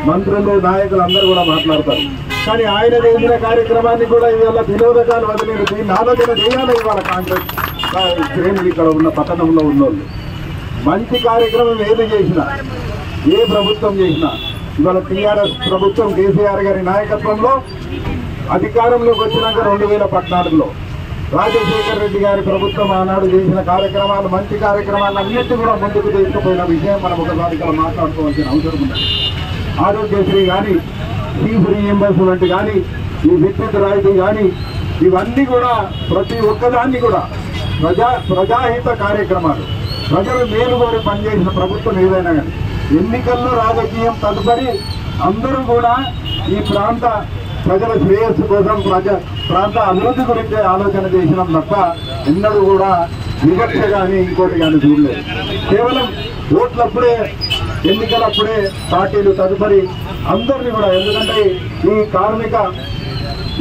మంత్రులు నాయకులందరూ కూడా మాట్లాడతారు. కానీ ఆయన చేసిన కార్యక్రమాన్ని కూడా ఇవాళ వినోదకాలు వదిలేదు. దీన్ని ఆలోచన చేయాలి. ఇవాళ కాంగ్రెస్ శ్రేణులు ఇక్కడ ఉన్న పట్టణంలో ఉన్నోళ్ళు మంచి కార్యక్రమం ఏది చేసినా, ఏ ప్రభుత్వం చేసినా, ఇవాళ టీఆర్ఎస్ ప్రభుత్వం కేసీఆర్ గారి నాయకత్వంలో అధికారంలోకి వచ్చినాక 2014లో రాజశేఖర రెడ్డి గారి ప్రభుత్వం ఆనాడు చేసిన కార్యక్రమాలు, మంచి కార్యక్రమాలు అన్నింటి కూడా ముందుకు తీసుకుపోయిన విషయం మనం ఒకసారి ఇక్కడ మాట్లాడుకోవాల్సిన అవసరం ఉంది. ఆరోగ్యశ్రీ కానీ, ఫీజు రీయింబర్స్మెంట్ కానీ, ఈ విద్యుత్ రాయితీ కానీ, ఇవన్నీ కూడా ప్రతి ఒక్కదాన్ని కూడా ప్రజాహిత కార్యక్రమాలు, ప్రజలు మేలు కోరి పనిచేసిన ప్రభుత్వం ఏదైనా కానీ ఎన్నికల్లో రాజకీయం తదుపరి అందరూ కూడా ఈ ప్రాంత ప్రజల శ్రేయస్సు కోసం ప్రాంత అభివృద్ధి గురించి ఆలోచన చేసినాం తప్ప ఎన్నడూ కూడా వివక్ష కానీ ఇంకోటి కానీ చూడలేదు. కేవలం ఓట్లప్పుడే, ఎన్నికలప్పుడే పార్టీలు తదుపరి అందరినీ కూడా, ఎందుకంటే ఈ కార్మిక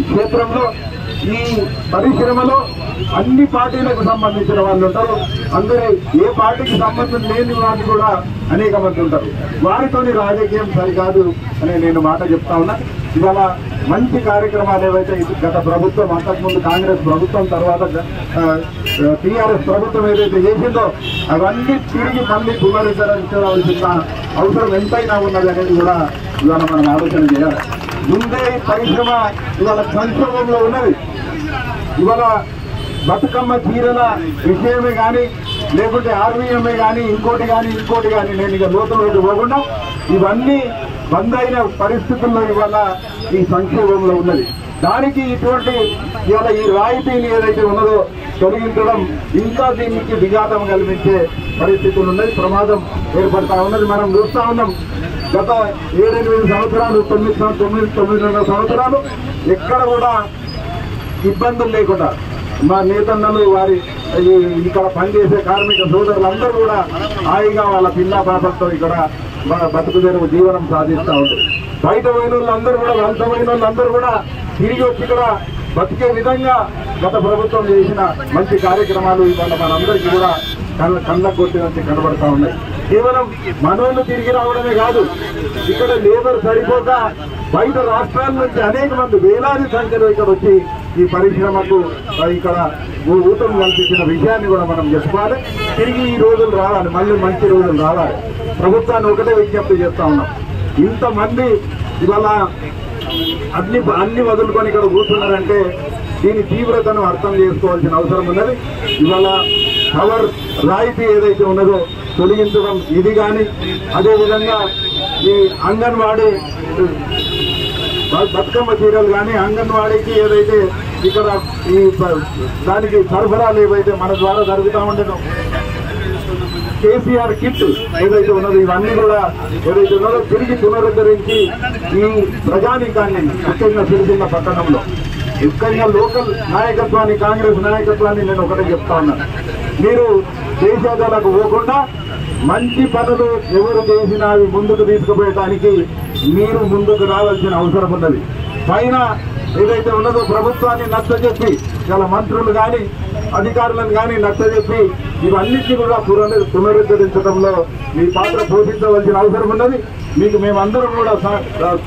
క్షేత్రంలో, ఈ పరిశ్రమలో అన్ని పార్టీలకు సంబంధించిన వాళ్ళు ఉంటారు. అందరూ ఏ పార్టీకి సంబంధం లేని వాళ్ళు కూడా అనేక మంది ఉంటారు. వారితోని రాజకీయం సరికాదు అని నేను మాట చెప్తా ఉన్నా. ఇవాళ మంచి కార్యక్రమాలు ఏవైతే గత ప్రభుత్వం, అంతకుముందు కాంగ్రెస్ ప్రభుత్వం, తర్వాత టీఆర్ఎస్ ప్రభుత్వం ఏదైతే చేసిందో అవన్నీ తిరిగి మళ్ళీ పునరుద్ధరించవలసిన అవసరం ఎంతైనా ఉన్నది అనేది కూడా ఇవాళ మనం ఆలోచన చేయాలి. ముందే పరిశ్రమ ఇవాళ సంక్షోభంలో ఉన్నది. ఇవాళ బతుకమ్మ చీరల విషయమే కానీ, లేకుంటే ఆర్వీఎంఏ కానీ, ఇంకోటి కానీ నేను ఇక లోతులోకి పోకుండా ఇవన్నీ బంద్ అయిన పరిస్థితుల్లో ఇవాళ ఈ సంక్షోభంలో ఉన్నది. దానికి ఇటువంటి ఇవాళ ఈ రాయితీని ఏదైతే ఉన్నదో తొలగించడం ఇంకా దీనికి విఘాతం కల్పించే పరిస్థితులు ఉన్నది. ప్రమాదం ఏర్పడతా ఉన్నది. మనం చూస్తా ఉన్నాం. గత 7-8 సంవత్సరాలు, 9 సంవత్సరాలు ఎక్కడ కూడా ఇబ్బందులు లేకుండా మా నేతన్నలు, వారి ఇక్కడ పనిచేసే కార్మిక సోదరులందరూ కూడా హాయిగా వాళ్ళ పిల్ల పాపలతో ఇక్కడ బతుకు తెరువు జీవనం సాధిస్తూ ఉంటారు. బయట పోయిన వాళ్ళందరూ కూడా, వంతమైన వాళ్ళందరూ కూడా తిరిగి వచ్చి ఇక్కడ బతికే విధంగా గత ప్రభుత్వం చేసిన మంచి కార్యక్రమాలు ఇవాళ మనందరికీ కూడా కళ్ళకు కొట్టినట్టు కనబడతా ఉన్నాయి. కేవలం మనోళ్ళు తిరిగి రావడమే కాదు, ఇక్కడ లేబర్ సరిపోక బయట రాష్ట్రాల నుంచి అనేక మంది వేలాది సంఖ్యలో ఇక్కడ వచ్చి ఈ పరిశ్రమకు ఇక్కడ ఊతం కల్పించిన విషయాన్ని కూడా మనం చెప్పుకోవాలి. తిరిగి ఈ రోజులు రావాలి, మళ్ళీ మంచి రోజులు రావాలి. ప్రభుత్వాన్ని ఒకటే విజ్ఞప్తి చేస్తా ఉన్నాం. ఇంతమంది ఇవాళ అన్ని వదులుకొని ఇక్కడ కూర్చున్నారంటే దీని తీవ్రతను అర్థం చేసుకోవాల్సిన అవసరం ఉన్నది. ఇవాళ పవర్ రాయితీ ఏదైతే ఉన్నదో తొలగించడం ఇది కానీ, అదేవిధంగా ఈ అంగన్వాడీ బతుకమ్మ చీరలు కానీ, అంగన్వాడీకి ఏదైతే ఇక్కడ ఈ దానికి సరఫరాలు ఏవైతే మన ద్వారా జరుగుతూ ఉండేదో, కేసీఆర్ కిట్ ఏదైతే ఉన్నదో ఇవన్నీ కూడా ఏదైతే ఉన్నదో తిరిగి పునరుద్ధరించి ఈ ప్రజానీకాన్ని, ముఖ్యంగా సిరిసిల్ల పట్టణంలో ముఖ్యంగా లోకల్ నాయకత్వాన్ని, కాంగ్రెస్ నాయకత్వాన్ని నేను ఒకటే చెప్తా ఉన్నాను. మీరు దేశాలకు పోకుండా మంచి పనులు ఎవరు చేసినా అవి ముందుకు తీసుకుపోయడానికి మీరు ముందుకు రావాల్సిన అవసరం ఉన్నది. పైన ఏదైతే ఉన్నదో ప్రభుత్వాన్ని నచ్చజెప్పి, చాలా మంత్రులు కానీ అధికారులను కానీ నచ్చజెప్పి ఇవన్నిటినీ కూడా పునరుద్ధరించడంలో మీ పాత్ర పోషించవలసిన అవసరం ఉన్నది. మీకు మేమందరం కూడా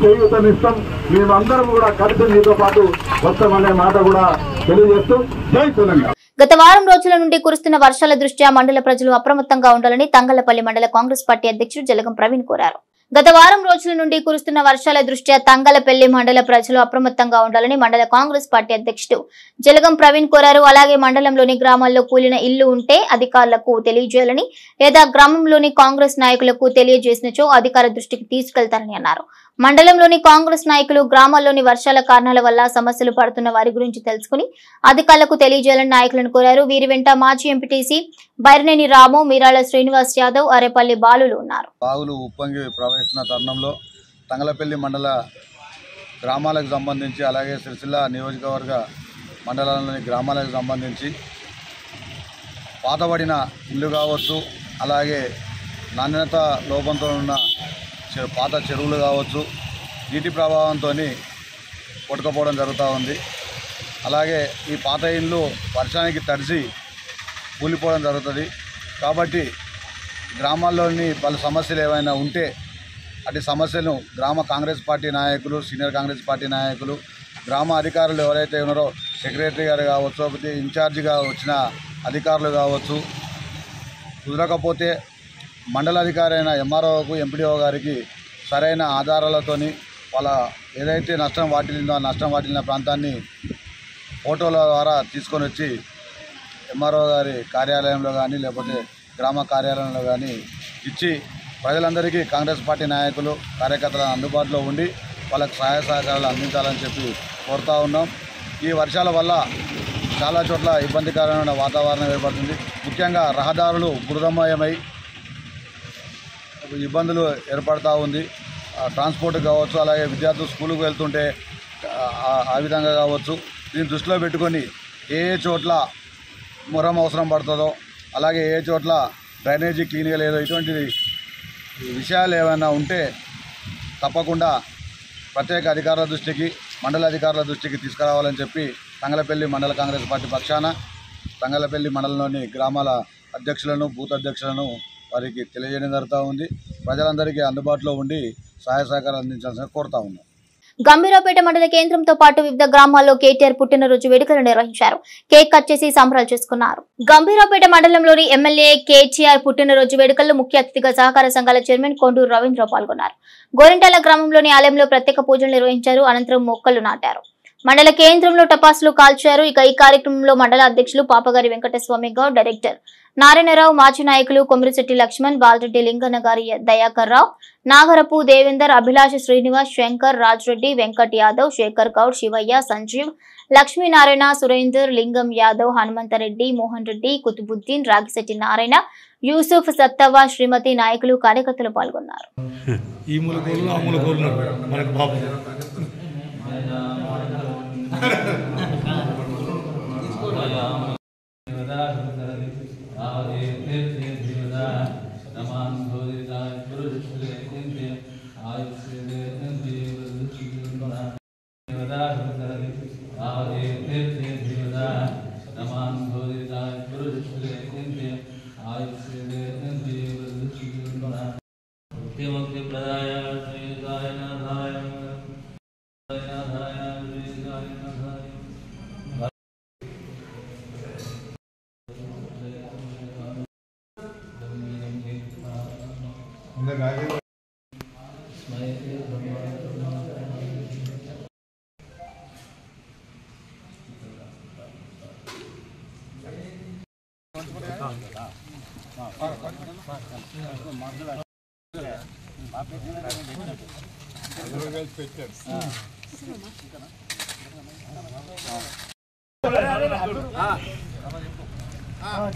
చేయూతనిస్తాం, మేమందరం కూడా కలిసి మీతో పాటు వస్తామనే మాట కూడా తెలియజేస్తూ జై తెలంగాణ. గత వారం రోజుల నుండి కురుస్తున్న వర్షాల దృష్ట్యా మండల ప్రజలు అప్రమత్తంగా ఉండాలని తంగళ్లపల్లి మండల కాంగ్రెస్ పార్టీ అధ్యక్షుడు జలగం ప్రవీణ్ కోరారు. గత వారం రోజుల నుండి కురుస్తున్న వర్షాల దృష్ట్యా తంగలపల్లి మండల ప్రజలు అప్రమత్తంగా ఉండాలని మండల కాంగ్రెస్ పార్టీ అధ్యక్షుడు జలగం ప్రవీణ్ కోరారు. అలాగే మండలంలోని గ్రామాల్లో కూలిన ఇల్లు ఉంటే అధికారులకు తెలియజేయాలని లేదా గ్రామంలోని కాంగ్రెస్ నాయకులకు తెలియజేసినచో అధికార దృష్టికి తీసుకెళ్తారని అన్నారు. మండలంలోని కాంగ్రెస్ నాయకులు గ్రామాల్లోని వర్షాల కారణాల వల్ల సమస్యలు పడుతున్న వారి గురించి తెలుసుకుని అధికారులకు తెలియజేయాలని నాయకులను కోరారు. వీరి వెంట మాజీ ఎంపీటీసీ బైరనేని రాము, మీరాల శ్రీనివాస్ యాదవ్, అరేపల్లి బాలులు ఉన్నారు. బావులు ఉప్పొంగి ప్రవహిస్తున్న తరుణంలో తంగలపల్లి మండల గ్రామాలకు సంబంధించి అలాగే సిరిసిల్ల నియోజకవర్గ మండలంలోని గ్రామాలకు సంబంధించి పాతబడిన ఇల్లు కావచ్చు, అలాగే నాణ్యత లోపంతో ఉన్న పాత చెరువులు కావచ్చు, నీటి ప్రభావంతో కొట్టుకుపోవడం జరుగుతూ ఉంది. అలాగే ఈ పాత ఇల్లు వర్షానికి తడిసి కూలిపోవడం జరుగుతుంది. కాబట్టి గ్రామాల్లోని పలు సమస్యలు ఏవైనా ఉంటే అటు సమస్యలను గ్రామ కాంగ్రెస్ పార్టీ నాయకులు, సీనియర్ కాంగ్రెస్ పార్టీ నాయకులు, గ్రామ అధికారులు ఎవరైతే ఉన్నారో సెక్రటరీ గారు కావచ్చు, లేకపోతే ఇన్ఛార్జిగా వచ్చిన అధికారులు కావచ్చు, కుదరకపోతే మండల అధికారి అయిన ఎంఆర్ఓకు, ఎంపీడీఓ గారికి సరైన ఆధారాలతోని వాళ్ళ ఏదైతే నష్టం వాటిల్లిందో ఆ నష్టం వాటిల్లిన ప్రాంతాన్ని ఫోటోల ద్వారా తీసుకొని వచ్చి ఎంఆర్ఓ గారి కార్యాలయంలో కానీ లేకపోతే గ్రామ కార్యాలయంలో కానీ ఇచ్చి ప్రజలందరికీ కాంగ్రెస్ పార్టీ నాయకులు, కార్యకర్తల అందుబాటులో ఉండి వాళ్ళకి సహాయ సహకారాలు అందించాలని చెప్పి కోరుతూ ఉన్నాం. ఈ వర్షాల వల్ల చాలా చోట్ల ఇబ్బందికరమైన వాతావరణం ఏర్పడుతుంది. ముఖ్యంగా రహదారులు బురదమయమై ఇబ్బందులు ఏర్పడుతూ ఉంది. ట్రాన్స్పోర్ట్ కావచ్చు, అలాగే విద్యార్థులు స్కూలుకు వెళ్తుంటే ఆ విధంగా కావచ్చు. దీన్ని దృష్టిలో పెట్టుకొని ఏ చోట్ల మొరం అవసరం పడుతుందో, అలాగే ఏ చోట్ల డ్రైనేజీ క్లీన్గా లేదో ఇటువంటి విషయాలు ఏమైనా ఉంటే తప్పకుండా ప్రత్యేక అధికారుల దృష్టికి, మండల అధికారుల దృష్టికి తీసుకురావాలని చెప్పి తంగలపల్లి మండల కాంగ్రెస్ పార్టీ పక్షాన తంగలపల్లి మండలంలోని గ్రామాల అధ్యక్షులను, బూత్ అధ్యక్షులను వారికి తెలియజేయడం జరుగుతూ ఉంది. ప్రజలందరికీ అందుబాటులో ఉండి సహాయ సహకారాలు అందించాల్సిన కోరుతా ఉన్నాం. గంభీరావుపేట మండల కేంద్రంతో పాటు వివిధ గ్రామాల్లో కేటీఆర్ పుట్టినరోజు వేడుకలు నిర్వహించారు. కేక్ కట్ చేసి సంబరాలు చేసుకున్నారు. గంభీరావుపేట మండలంలోని ఎమ్మెల్యే కేటీఆర్ పుట్టినరోజు వేడుకల్లో ముఖ్య అతిథిగా సహకార సంఘాల చైర్మన్ కొండూరు రవీంద్రరావు పాల్గొన్నారు. గోరింటాల గ్రామంలోని ఆలయంలో ప్రత్యేక పూజలు నిర్వహించారు. అనంతరం మొక్కలు నాటారు. మండల కేంద్రంలో టపాసులు కాల్చారు. ఇక ఈ కార్యక్రమంలో మండల అధ్యక్షులు పాపగారి వెంకటస్వామి గౌడ్, డైరెక్టర్ నారాయణరావు, మాజీ నాయకులు కొమిరిశెట్టి లక్ష్మణ్, బాలరెడ్డి, లింగన్న గారి దయాకర్ రావు, నాగరపు దేవేందర్, అభిలాష్, శ్రీనివాస్, శంకర్, రాజ్రెడ్డి, వెంకట్ యాదవ్, శేఖర్ గౌడ్, శివయ్య, సంజీవ్, లక్ష్మీనారాయణ, సురేందర్, లింగం యాదవ్, హనుమంతరెడ్డి, మోహన్ రెడ్డి, కుతుబుద్దీన్, రాగిశెట్టి నారాయణ, యూసుఫ్, సత్తవ, శ్రీమతి నాయకులు, కార్యకర్తలు పాల్గొన్నారు.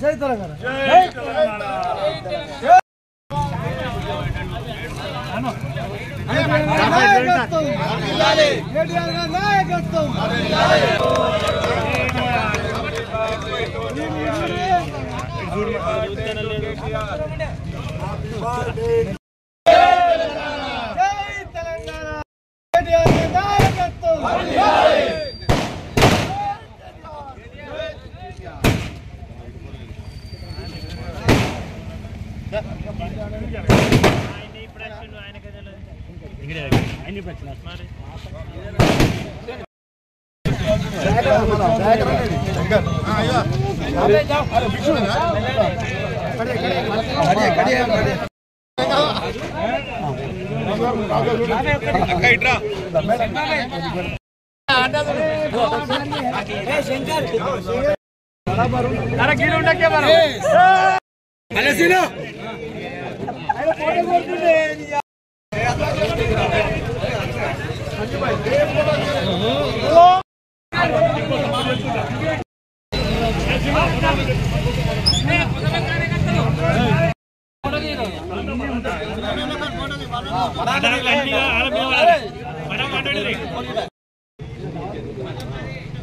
జై తెలంగాణ.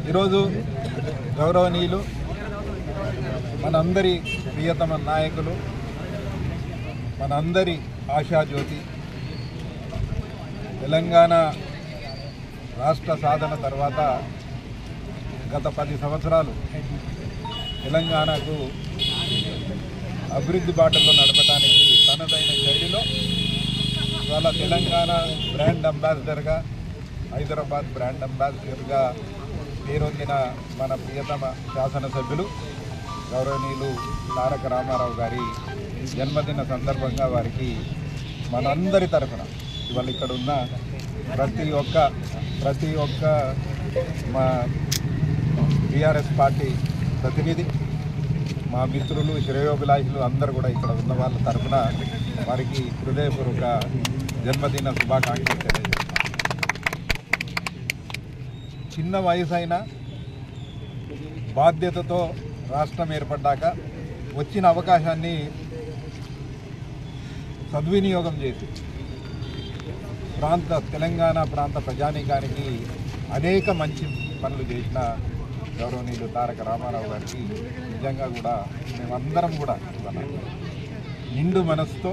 ఈరోజు గౌరవనీయులు మనందరి ప్రియతమ నాయకులు, మనందరి ఆశాజ్యోతి, తెలంగాణ రాష్ట్ర సాధన తర్వాత గత 10 సంవత్సరాలు తెలంగాణకు అభివృద్ధి బాటల్లో నడపడానికి తనదైన శైలిలో ఇవాళ తెలంగాణ బ్రాండ్ అంబాసిడర్గా, హైదరాబాద్ బ్రాండ్ అంబాసిడర్గా పేరొందిన మన ప్రియతమ శాసనసభ్యులు గౌరవనీయులు తారక రామారావు గారి జన్మదిన సందర్భంగా వారికి మనందరి తరఫున ఇవాళ ఇక్కడ ఉన్న ప్రతి ఒక్క మా టీఆర్ఎస్ పార్టీ ప్రతినిధి, మా మిత్రులు, శ్రేయోభిలాషులు అందరూ కూడా ఇక్కడ ఉన్న వాళ్ళ తరఫున వారికి హృదయపూర్వక జన్మదిన శుభాకాంక్షలు తెలియజేస్తున్నాను. చిన్న వయసు అయినా బాధ్యతతో రాష్ట్రం ఏర్పడ్డాక వచ్చిన అవకాశాన్ని సద్వినియోగం చేసి తెలంగాణ ప్రాంత ప్రజానీకానికి అనేక మంచి పనులు చేసిన గౌరవనీయులు తారక రామారావు గారికి నిజంగా కూడా మేమందరం కూడా నిండు మనసుతో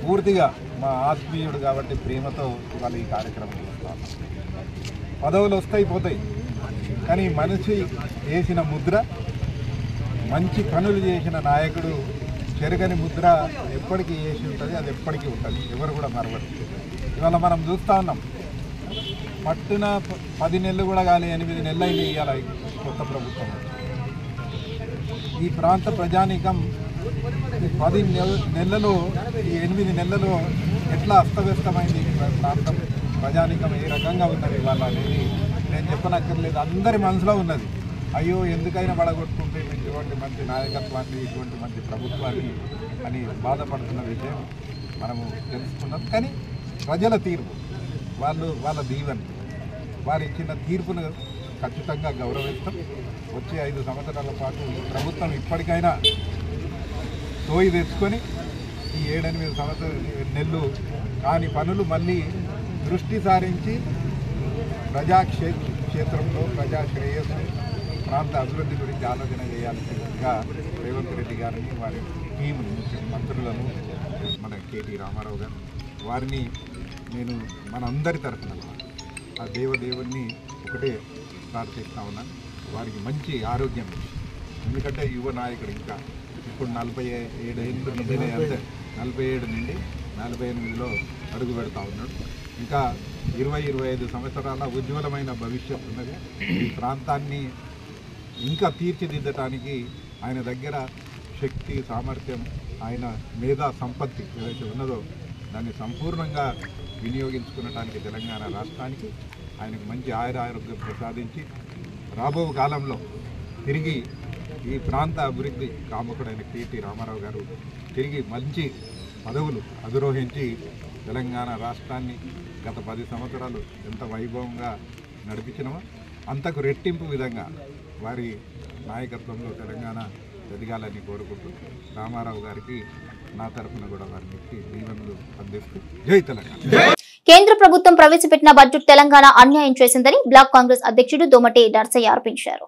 పూర్తిగా మా ఆత్మీయుడు కాబట్టి ప్రేమతో ఇవాళ ఈ కార్యక్రమం చేస్తాం. పదవులు వస్తాయి పోతాయి, కానీ మనిషి వేసిన ముద్ర, మంచి పనులు చేసిన నాయకుడు చెరగని ముద్ర ఎప్పటికీ వేసి ఉంటుంది, అది ఎప్పటికీ ఉంటుంది, ఎవరు కూడా మరవరు. ఇవాళ మనం చూస్తూ ఉన్నాం, పట్టున 10 నెలలు కూడా కానీ 8 నెలలు అయినా ఇవ్వాలి కొత్త ప్రభుత్వం. ఈ ప్రాంత ప్రజానీకం 10 నెలలు, ఈ 8 నెలలు ఎట్లా అస్తవ్యస్తమైంది ప్రాంతం ప్రజానీకం, ఏ రకంగా ఉన్నది ఇవాళ అనేది నేను చెప్పనక్కర్లేదు, అందరి మనసులో ఉన్నది. అయ్యో ఎందుకైనా పడగొట్టుకుంటే ఇటువంటి మంచి నాయకత్వాన్ని, ఇటువంటి మంచి ప్రభుత్వాన్ని అని బాధపడుతున్న విషయం మనము తెలుసుకున్నాం. కానీ ప్రజల తీర్పు, వాళ్ళ దీవెన, వారు ఇచ్చిన తీర్పును ఖచ్చితంగా గౌరవిస్తాం. వచ్చే 5 సంవత్సరాల పాటు ఈ ప్రభుత్వం ఇప్పటికైనా తోయి తెచ్చుకొని ఈ 7-8 నెలలు కాని పనులు మళ్ళీ దృష్టి సారించి ప్రజాక్షేత్రంలో ప్రజా శ్రేయస్సు, ప్రాంత అభివృద్ధి గురించి ఆలోచన చేయాల్సిందిగా రేవంత్ రెడ్డి గారిని, వారి టీమును, మంత్రులను, మన కేటీ రామారావు గారు, వారిని నేను మనందరి తరఫున ఆ దేవుడిని ఒకటే ప్రార్థిస్తూ ఉన్నాను, వారికి మంచి ఆరోగ్యం. ఎందుకంటే యువ నాయకుడు, ఇంకా ఇప్పుడు 47 ఏళ్ళు నిండినే, అంతే 47 నుండి 48లో అడుగు పెడతా ఉన్నాడు. ఇంకా 20-25 సంవత్సరాల ఉజ్వలమైన భవిష్యత్తు ఉన్నది. ఈ ప్రాంతాన్ని ఇంకా తీర్చిదిద్దటానికి ఆయన దగ్గర శక్తి, సామర్థ్యం, ఆయన మేధా సంపత్తి ఏదైతే ఉన్నదో దాన్ని సంపూర్ణంగా వినియోగించుకునడానికి తెలంగాణ రాష్ట్రానికి ఆయనకు మంచి ఆరోగ్యం ప్రసాదించి రాబో కాలంలో తిరిగి ఈ ప్రాంత అభివృద్ధి కాముకుడైన కేటీ రామారావు గారు తిరిగి మంచి పదవులు అధిరోహించి తెలంగాణ రాష్ట్రాన్ని గత 10 సంవత్సరాలు ఎంత వైభవంగా నడిపించినామో అంతకు రెట్టింపు విధంగా వారి నాయకత్వంలో తెలంగాణ ఎదగాలని కోరుకుంటూ రామారావు గారికి నా తరఫున కూడా వారికి దీవెనలు అందిస్తూ జై తెలంగాణ. కేంద్ర ప్రభుత్వం ప్రవేశపెట్టిన బడ్జెట్ తెలంగాణ అన్యాయం చేసిందని బ్లాక్ కాంగ్రెస్ అధ్యక్షుడు దోమటి నర్సయ్య ఆరోపించారు.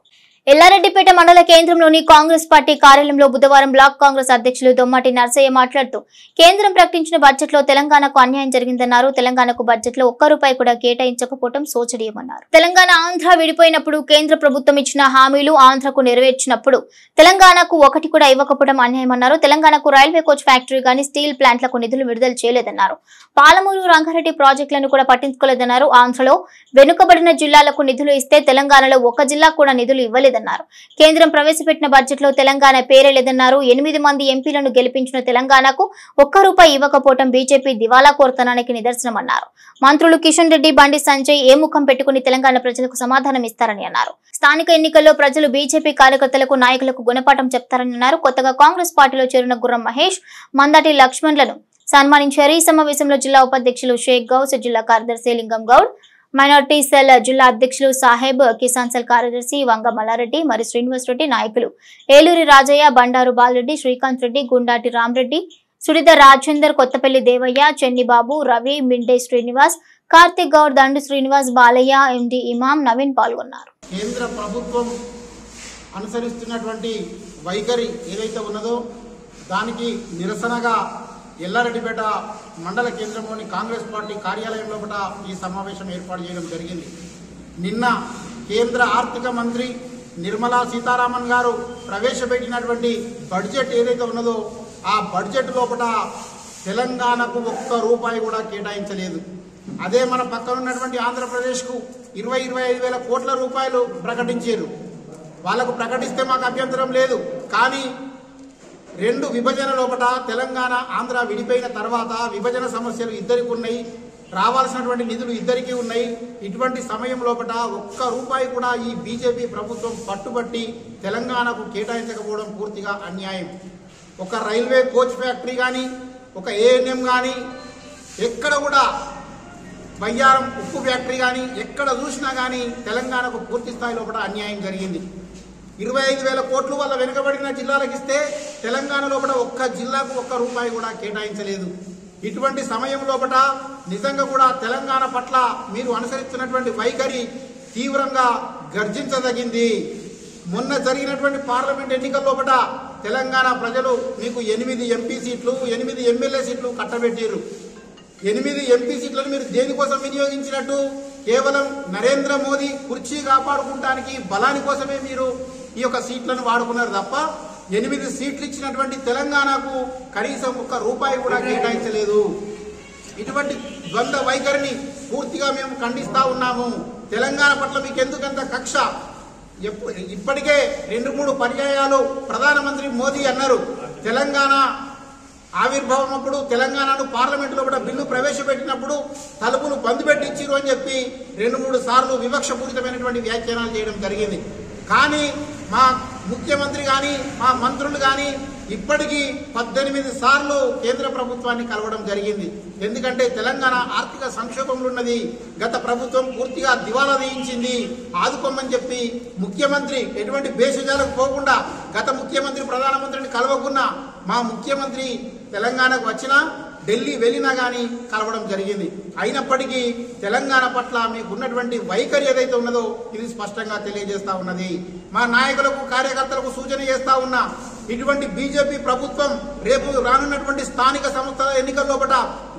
ఎల్లారెడ్డిపేట మండల కేంద్రంలోని కాంగ్రెస్ పార్టీ కార్యాలయంలో బుధవారం బ్లాక్ కాంగ్రెస్ అధ్యక్షులు దొమ్మటి నర్సయ్య మాట్లాడుతూ కేంద్రం ప్రకటించిన బడ్జెట్ లో తెలంగాణకు అన్యాయం జరిగిందన్నారు. తెలంగాణకు బడ్జెట్ లో ₹1 కూడా కేటాయించకపోవడం శోచనీయమన్నారు. తెలంగాణ ఆంధ్ర విడిపోయినప్పుడు కేంద్ర ప్రభుత్వం ఇచ్చిన హామీలు ఆంధ్రకు నెరవేర్చినప్పుడు తెలంగాణకు ఒకటి కూడా ఇవ్వకపోవడం అన్యాయమన్నారు. తెలంగాణకు రైల్వే కోచ్ ఫ్యాక్టరీ గాని, స్టీల్ ప్లాంట్లకు నిధులు విడుదల చేయలేదన్నారు. పాలమూరు, రంగారెడ్డి ప్రాజెక్టులను కూడా పట్టించుకోలేదన్నారు. ఆంధ్రలో వెనుకబడిన జిల్లాలకు నిధులు ఇస్తే తెలంగాణలో ఒక జిల్లా కూడా నిధులు ఇవ్వలేదన్నారు. లేదన్నారు. కేంద్రం ప్రవేశపెట్టిన బడ్జెట్ లో తెలంగాణ పేరే లేదన్నారు. 8 మంది ఎంపీలను గెలిపించిన తెలంగాణకు ₹1 ఇవ్వకపోవడం బీజేపీ దివాలా కోరుతనానికి నిదర్శనమన్నారు. మంత్రులు కిషన్ రెడ్డి, బండి సంజయ్ ఏ ముఖం పెట్టుకుని తెలంగాణ ప్రజలకు సమాధానం ఇస్తారని అన్నారు. స్థానిక ఎన్నికల్లో ప్రజలు బీజేపీ కార్యకర్తలకు, నాయకులకు గుణపాఠం చెప్తారని అన్నారు. కొత్తగా కాంగ్రెస్ పార్టీలో చేరిన గుర్రం మహేష్, మందాటి లక్ష్మణ్లను సన్మానించారు. ఈ సమావేశంలో జిల్లా ఉపాధ్యక్షులు షేక్ గౌస్, జిల్లా కార్యదర్శి లింగం గౌడ్, మైనార్టీ సెల్ జిల్లా అధ్యక్షులు సాహెబ్, కిసాన్ సెల్ కార్యదర్శి వంగ మల్లారెడ్డి, మరి శ్రీనివాస్ రెడ్డి, నాయకులు ఏలూరి రాజయ్య, బండారు బాలరెడ్డి, శ్రీకాంత్ రెడ్డి, గుండాటి రామరెడ్డి, సుడిద రాజేందర్, కొత్తపల్లి దేవయ్య, చెన్నిబాబు, రవి, మిండే శ్రీనివాస్, కార్తిక్ గౌడ్, దండు శ్రీనివాస్, బాలయ్య, ఎండి ఇమాం, నవీన్ పాల్గొన్నారు. కేంద్ర ప్రభుత్వం అనుసరిస్తున్నటువంటి వైఖరి ఏదైతే ఉన్నదో దానికి నిరసనగా ఎల్లారెడ్డిపేట మండల కేంద్రంలోని కాంగ్రెస్ పార్టీ కార్యాలయం లోపల ఈ సమావేశం ఏర్పాటు చేయడం జరిగింది. నిన్న కేంద్ర ఆర్థిక మంత్రి నిర్మలా సీతారామన్ గారు ప్రవేశపెట్టినటువంటి బడ్జెట్ ఏదైతే ఉన్నదో ఆ బడ్జెట్ లోపల తెలంగాణకు ₹1 కూడా కేటాయించలేదు. అదే మన పక్కన ఉన్నటువంటి ఆంధ్రప్రదేశ్కు 20-25 వేల కోట్ల రూపాయలు ప్రకటించారు. వాళ్ళకు ప్రకటిస్తే మాకు అభ్యంతరం లేదు. కానీ 2 విభజన లోపల తెలంగాణ ఆంధ్ర విడిపోయిన తర్వాత విభజన సమస్యలు ఇద్దరికి ఉన్నాయి, రావాల్సినటువంటి నిధులు ఇద్దరికీ ఉన్నాయి. ఇటువంటి సమయం లోపల ₹1 కూడా ఈ బీజేపీ ప్రభుత్వం పట్టుబట్టి తెలంగాణకు కేటాయించకపోవడం పూర్తిగా అన్యాయం. ఒక రైల్వే కోచ్ ఫ్యాక్టరీ కానీ, ఒక ఏఎన్ఎం కానీ, ఎక్కడ కూడా బయ్యారం ఉప్పు ఫ్యాక్టరీ కానీ ఎక్కడ చూసినా కానీ తెలంగాణకు పూర్తి స్థాయి లోపల అన్యాయం జరిగింది. 25 వేల కోట్లు వల్ల వెనుకబడిన జిల్లాలకు ఇస్తే తెలంగాణ లోపల ఒక్క జిల్లాకు ₹1 కూడా కేటాయించలేదు. ఇటువంటి సమయం లోపల నిజంగా కూడా తెలంగాణ పట్ల మీరు అనుసరిస్తున్నటువంటి వైఖరి తీవ్రంగా గర్జించదగింది. మొన్న జరిగినటువంటి పార్లమెంట్ ఎన్నికల లోపల తెలంగాణ ప్రజలు మీకు 8 ఎంపీ సీట్లు, 8 ఎమ్మెల్యే సీట్లు కట్టబెట్టారు. 8 ఎంపీ సీట్లను మీరు దేనికోసం వినియోగించినట్టు? కేవలం నరేంద్ర మోదీ కుర్చీ కాపాడుకుంటానికి బలాని కోసమే మీరు ఈ యొక్క సీట్లను వాడుకున్నారు తప్ప 8 సీట్లు ఇచ్చినటువంటి తెలంగాణకు కనీసం ₹1 కూడా కేటాయించలేదు. ఇటువంటి ద్వంద్వ వైఖరిని పూర్తిగా మేము ఖండిస్తా ఉన్నాము. తెలంగాణ పట్ల మీకు ఎందుకంత కక్ష? ఇప్పటికే 2-3 పర్యాయాలు ప్రధానమంత్రి మోదీ అన్నారు, తెలంగాణ ఆవిర్భావం అప్పుడు తెలంగాణను పార్లమెంటులో కూడా బిల్లు ప్రవేశపెట్టినప్పుడు తలుపులు బంద్ పెట్టించారు అని చెప్పి 2-3 సార్లు వివక్షపూరితమైనటువంటి వ్యాఖ్యానాలు చేయడం జరిగింది. కానీ మా ముఖ్యమంత్రి కానీ మా మంత్రులు కానీ ఇప్పటికీ 18 సార్లు కేంద్ర ప్రభుత్వాన్ని కలవడం జరిగింది. ఎందుకంటే తెలంగాణ ఆర్థిక సంక్షోభంలో ఉన్నది. గత ప్రభుత్వం పూర్తిగా దివాలా తీయించింది, ఆదుకోమని చెప్పి ముఖ్యమంత్రి ఎటువంటి భేషజాలకు పోకుండా గత ముఖ్యమంత్రి ప్రధానమంత్రిని కలవకున్నా మా ముఖ్యమంత్రి తెలంగాణకు వచ్చినా ఢిల్లీ వెళ్ళినా కానీ కలవడం జరిగింది. అయినప్పటికీ తెలంగాణ పట్ల మీకున్నటువంటి వైఖరి ఏదైతే ఉన్నదో ఇది స్పష్టంగా తెలియజేస్తా ఉన్నది. మా నాయకులకు కార్యకర్తలకు సూచన చేస్తా ఉన్నా, ఇటువంటి బీజేపీ ప్రభుత్వం రేపు రానున్నటువంటి స్థానిక సంస్థల ఎన్నికల లోపల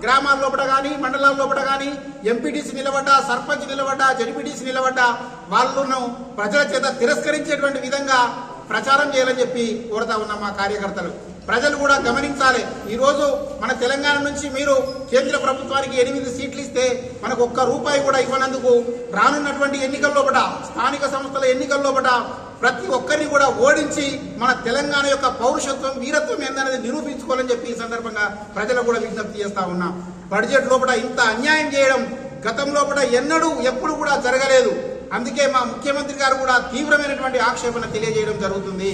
గ్రామాల లోపల కానీ మండలాల లోపల కానీ ఎంపీటీసీ నిలబడ్డా, సర్పంచ్ నిలబడ్డా, జడ్పీటీసీ నిలబడ్డా వాళ్ళను ప్రజల చేత తిరస్కరించేటువంటి విధంగా ప్రచారం చేయాలని చెప్పి కోరుతా ఉన్నాం మా కార్యకర్తలు. ప్రజలు కూడా గమనించాలి. ఈరోజు మన తెలంగాణ నుంచి మీరు కేంద్ర ప్రభుత్వానికి 8 సీట్లు ఇస్తే మనకు ₹1 కూడా ఇవ్వనందుకు రానున్నటువంటి ఎన్నికల లోపల స్థానిక సంస్థల ఎన్నికల లోపల ప్రతి ఒక్కరిని కూడా ఓడించి మన తెలంగాణ యొక్క పౌరుషత్వం, వీరత్వం ఏందనేది నిరూపించుకోవాలని చెప్పి ఈ సందర్భంగా ప్రజలు కూడా విజ్ఞప్తి చేస్తా ఉన్నాం. బడ్జెట్ లోపల ఇంత అన్యాయం చేయడం గతం లోపల ఎప్పుడు కూడా జరగలేదు. అందుకే మా ముఖ్యమంత్రి గారు కూడా తీవ్రమైనటువంటి ఆక్షేపణ తెలియజేయడం జరుగుతుంది.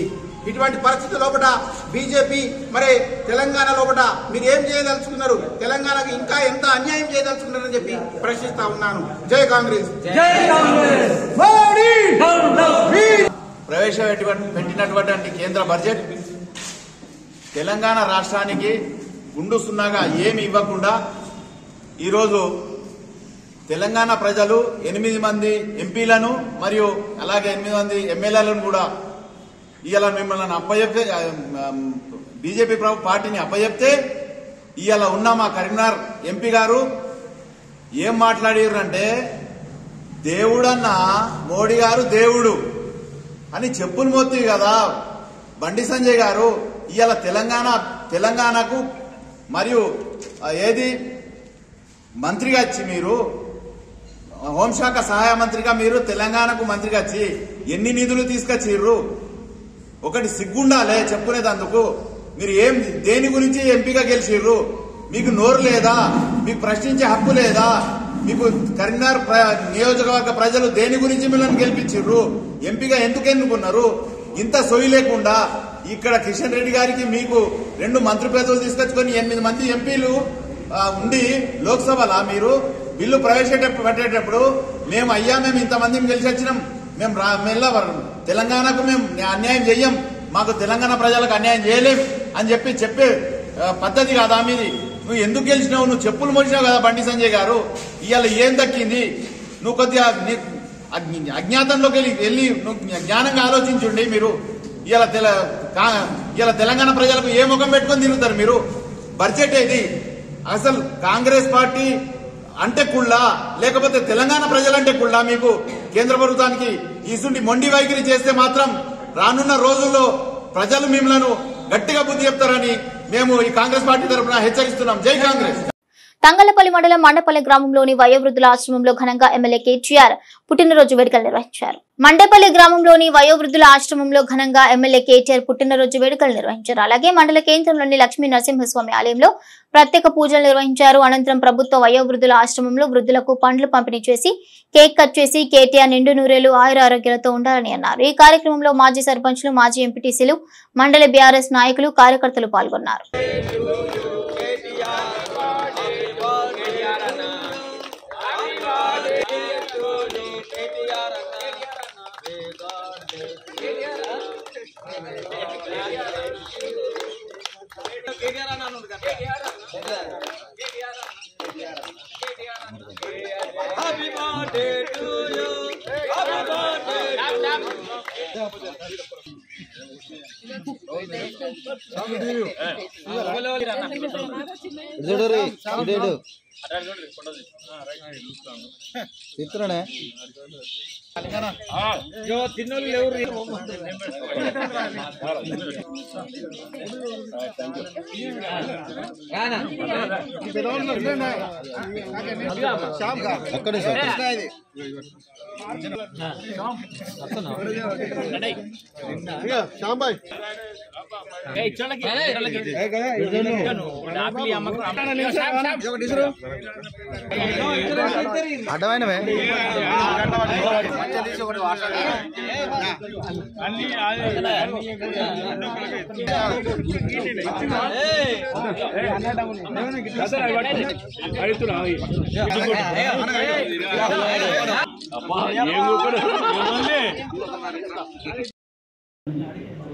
ఇటువంటి పరిస్థితి లోపల బీజేపీ మరి తెలంగాణ లోపల మీరు ఏం చేయదలుచుకున్నారు, తెలంగాణకు ఇంకా ఎంత అన్యాయం చేయదలుచుకున్నారని చెప్పి ప్రశ్నిస్తా ఉన్నాను. జై కాంగ్రెస్. ప్రవేశపెట్టినటువంటి కేంద్ర బడ్జెట్ తెలంగాణ రాష్ట్రానికి గుండు సున్నాగా ఏమి ఇవ్వకుండా ఈరోజు తెలంగాణ ప్రజలు 8 మంది ఎంపీలను మరియు అలాగే 8 మంది ఎమ్మెల్యేలను కూడా ఇవాళ మిమ్మల్ని అప్పచెప్తే బీజేపీ పార్టీని అప్పచెప్తే ఇవాళ ఉన్న మా కరీంనగర్ ఎంపీ గారు ఏం మాట్లాడారంటే దేవుడన్న మోడీ గారు దేవుడు అని చెప్పులు మోత్తి కదా బండి సంజయ్ గారు. ఇవాళ తెలంగాణకు మరియు ఏది మంత్రిగా వచ్చి మీరు హోంశాఖ సహాయ మంత్రిగా మీరు తెలంగాణకు మంత్రిగా వచ్చి ఎన్ని నిధులు తీసుకొచ్చిర్రు? ఒకటి సిగ్గుండాలే చెప్పుకునేదందుకు. మీరు దేని గురించి ఎంపీగా గెలిచిర్రు? మీకు నోరు లేదా? మీకు ప్రశ్నించే హక్కు లేదా? మీకు కరీంనగర్ నియోజకవర్గ ప్రజలు దేని గురించి మిమ్మల్ని గెలిపించిర్రు? ఎంపీగా ఎందుకు ఎన్నుకున్నారు? ఇంత సొయి లేకుండా ఇక్కడ కిషన్ రెడ్డి గారికి మీకు 2 మంత్రి పదవులు తీసుకొచ్చుకొని 8 మంది ఎంపీలు ఉండి లోక్సభలో మీరు బిల్లు ప్రవేశపెట్టేటప్పుడు మేము ఇంతమందిని గెలిచి వచ్చినాం, మేము తెలంగాణకు మేము అన్యాయం చెయ్యం, మాకు తెలంగాణ ప్రజలకు అన్యాయం చేయలేం అని చెప్పే పద్ధతి కాదా మీది? నువ్వు ఎందుకు గెలిచినావు? నువ్వు చెప్పులు మోసినావు కదా బండి సంజయ్ గారు. ఇవాళ ఏం దక్కింది? నువ్వు కొద్దిగా అజ్ఞాతంలోకి వెళ్ళి నువ్వు జ్ఞానంగా ఆలోచించుండి. మీరు ఇలా తెలంగాణ ప్రజలకు ఏ ముఖం పెట్టుకొని తిరుగుతారు మీరు? బడ్జెట్ ఏది అసలు? కాంగ్రెస్ పార్టీ అంటే కుళ్ళా, లేకపోతే తెలంగాణ ప్రజలంటే కుళ్ళా మీకు? కేంద్ర ప్రభుత్వానికి ఇసుంటి మొండి వైఖరి చేస్తే మాత్రం రానున్న రోజుల్లో ప్రజలు మిమ్మల్ని గట్టిగా బుద్ధి చెప్తారని మేము ఈ కాంగ్రెస్ పార్టీ తరఫున హెచ్చరిస్తున్నాం. జై కాంగ్రెస్. తంగలపల్లి మండలం మండపల్లి గ్రామంలోని వయోవృద్ధుల ఆశ్రమంలో ఘనంగా ఎమ్మెల్యే కేటీఆర్ పుట్టినరోజు వేడుకలు నిర్వహించారు. మండపల్లి గ్రామంలోని వయోవృద్ధుల ఆశ్రమంలో ఘనంగా ఎమ్మెల్యే కేటీఆర్ పుట్టినరోజు వేడుకలు నిర్వహించారు. అలాగే మండల కేంద్రంలోని లక్ష్మీ నరసింహస్వామి ఆలయంలో ప్రత్యేక పూజలు నిర్వహించారు. అనంతరం ప్రభుత్వ వయోవృద్ధుల ఆశ్రమంలో వృద్ధులకు పండ్లు పంపిణీ చేసి కేక్ కట్ చేసి కేటీఆర్ నిండు నూరేళ్లు ఆయుర ఆరోగ్యాలతో ఉండాలని అన్నారు. ఈ కార్యక్రమంలో మాజీ సర్పంచ్లు, మాజీ ఎంపీటీసీలు, మండల బీఆర్ఎస్ నాయకులు, కార్యకర్తలు పాల్గొన్నారు. Happy birthday to you. Happy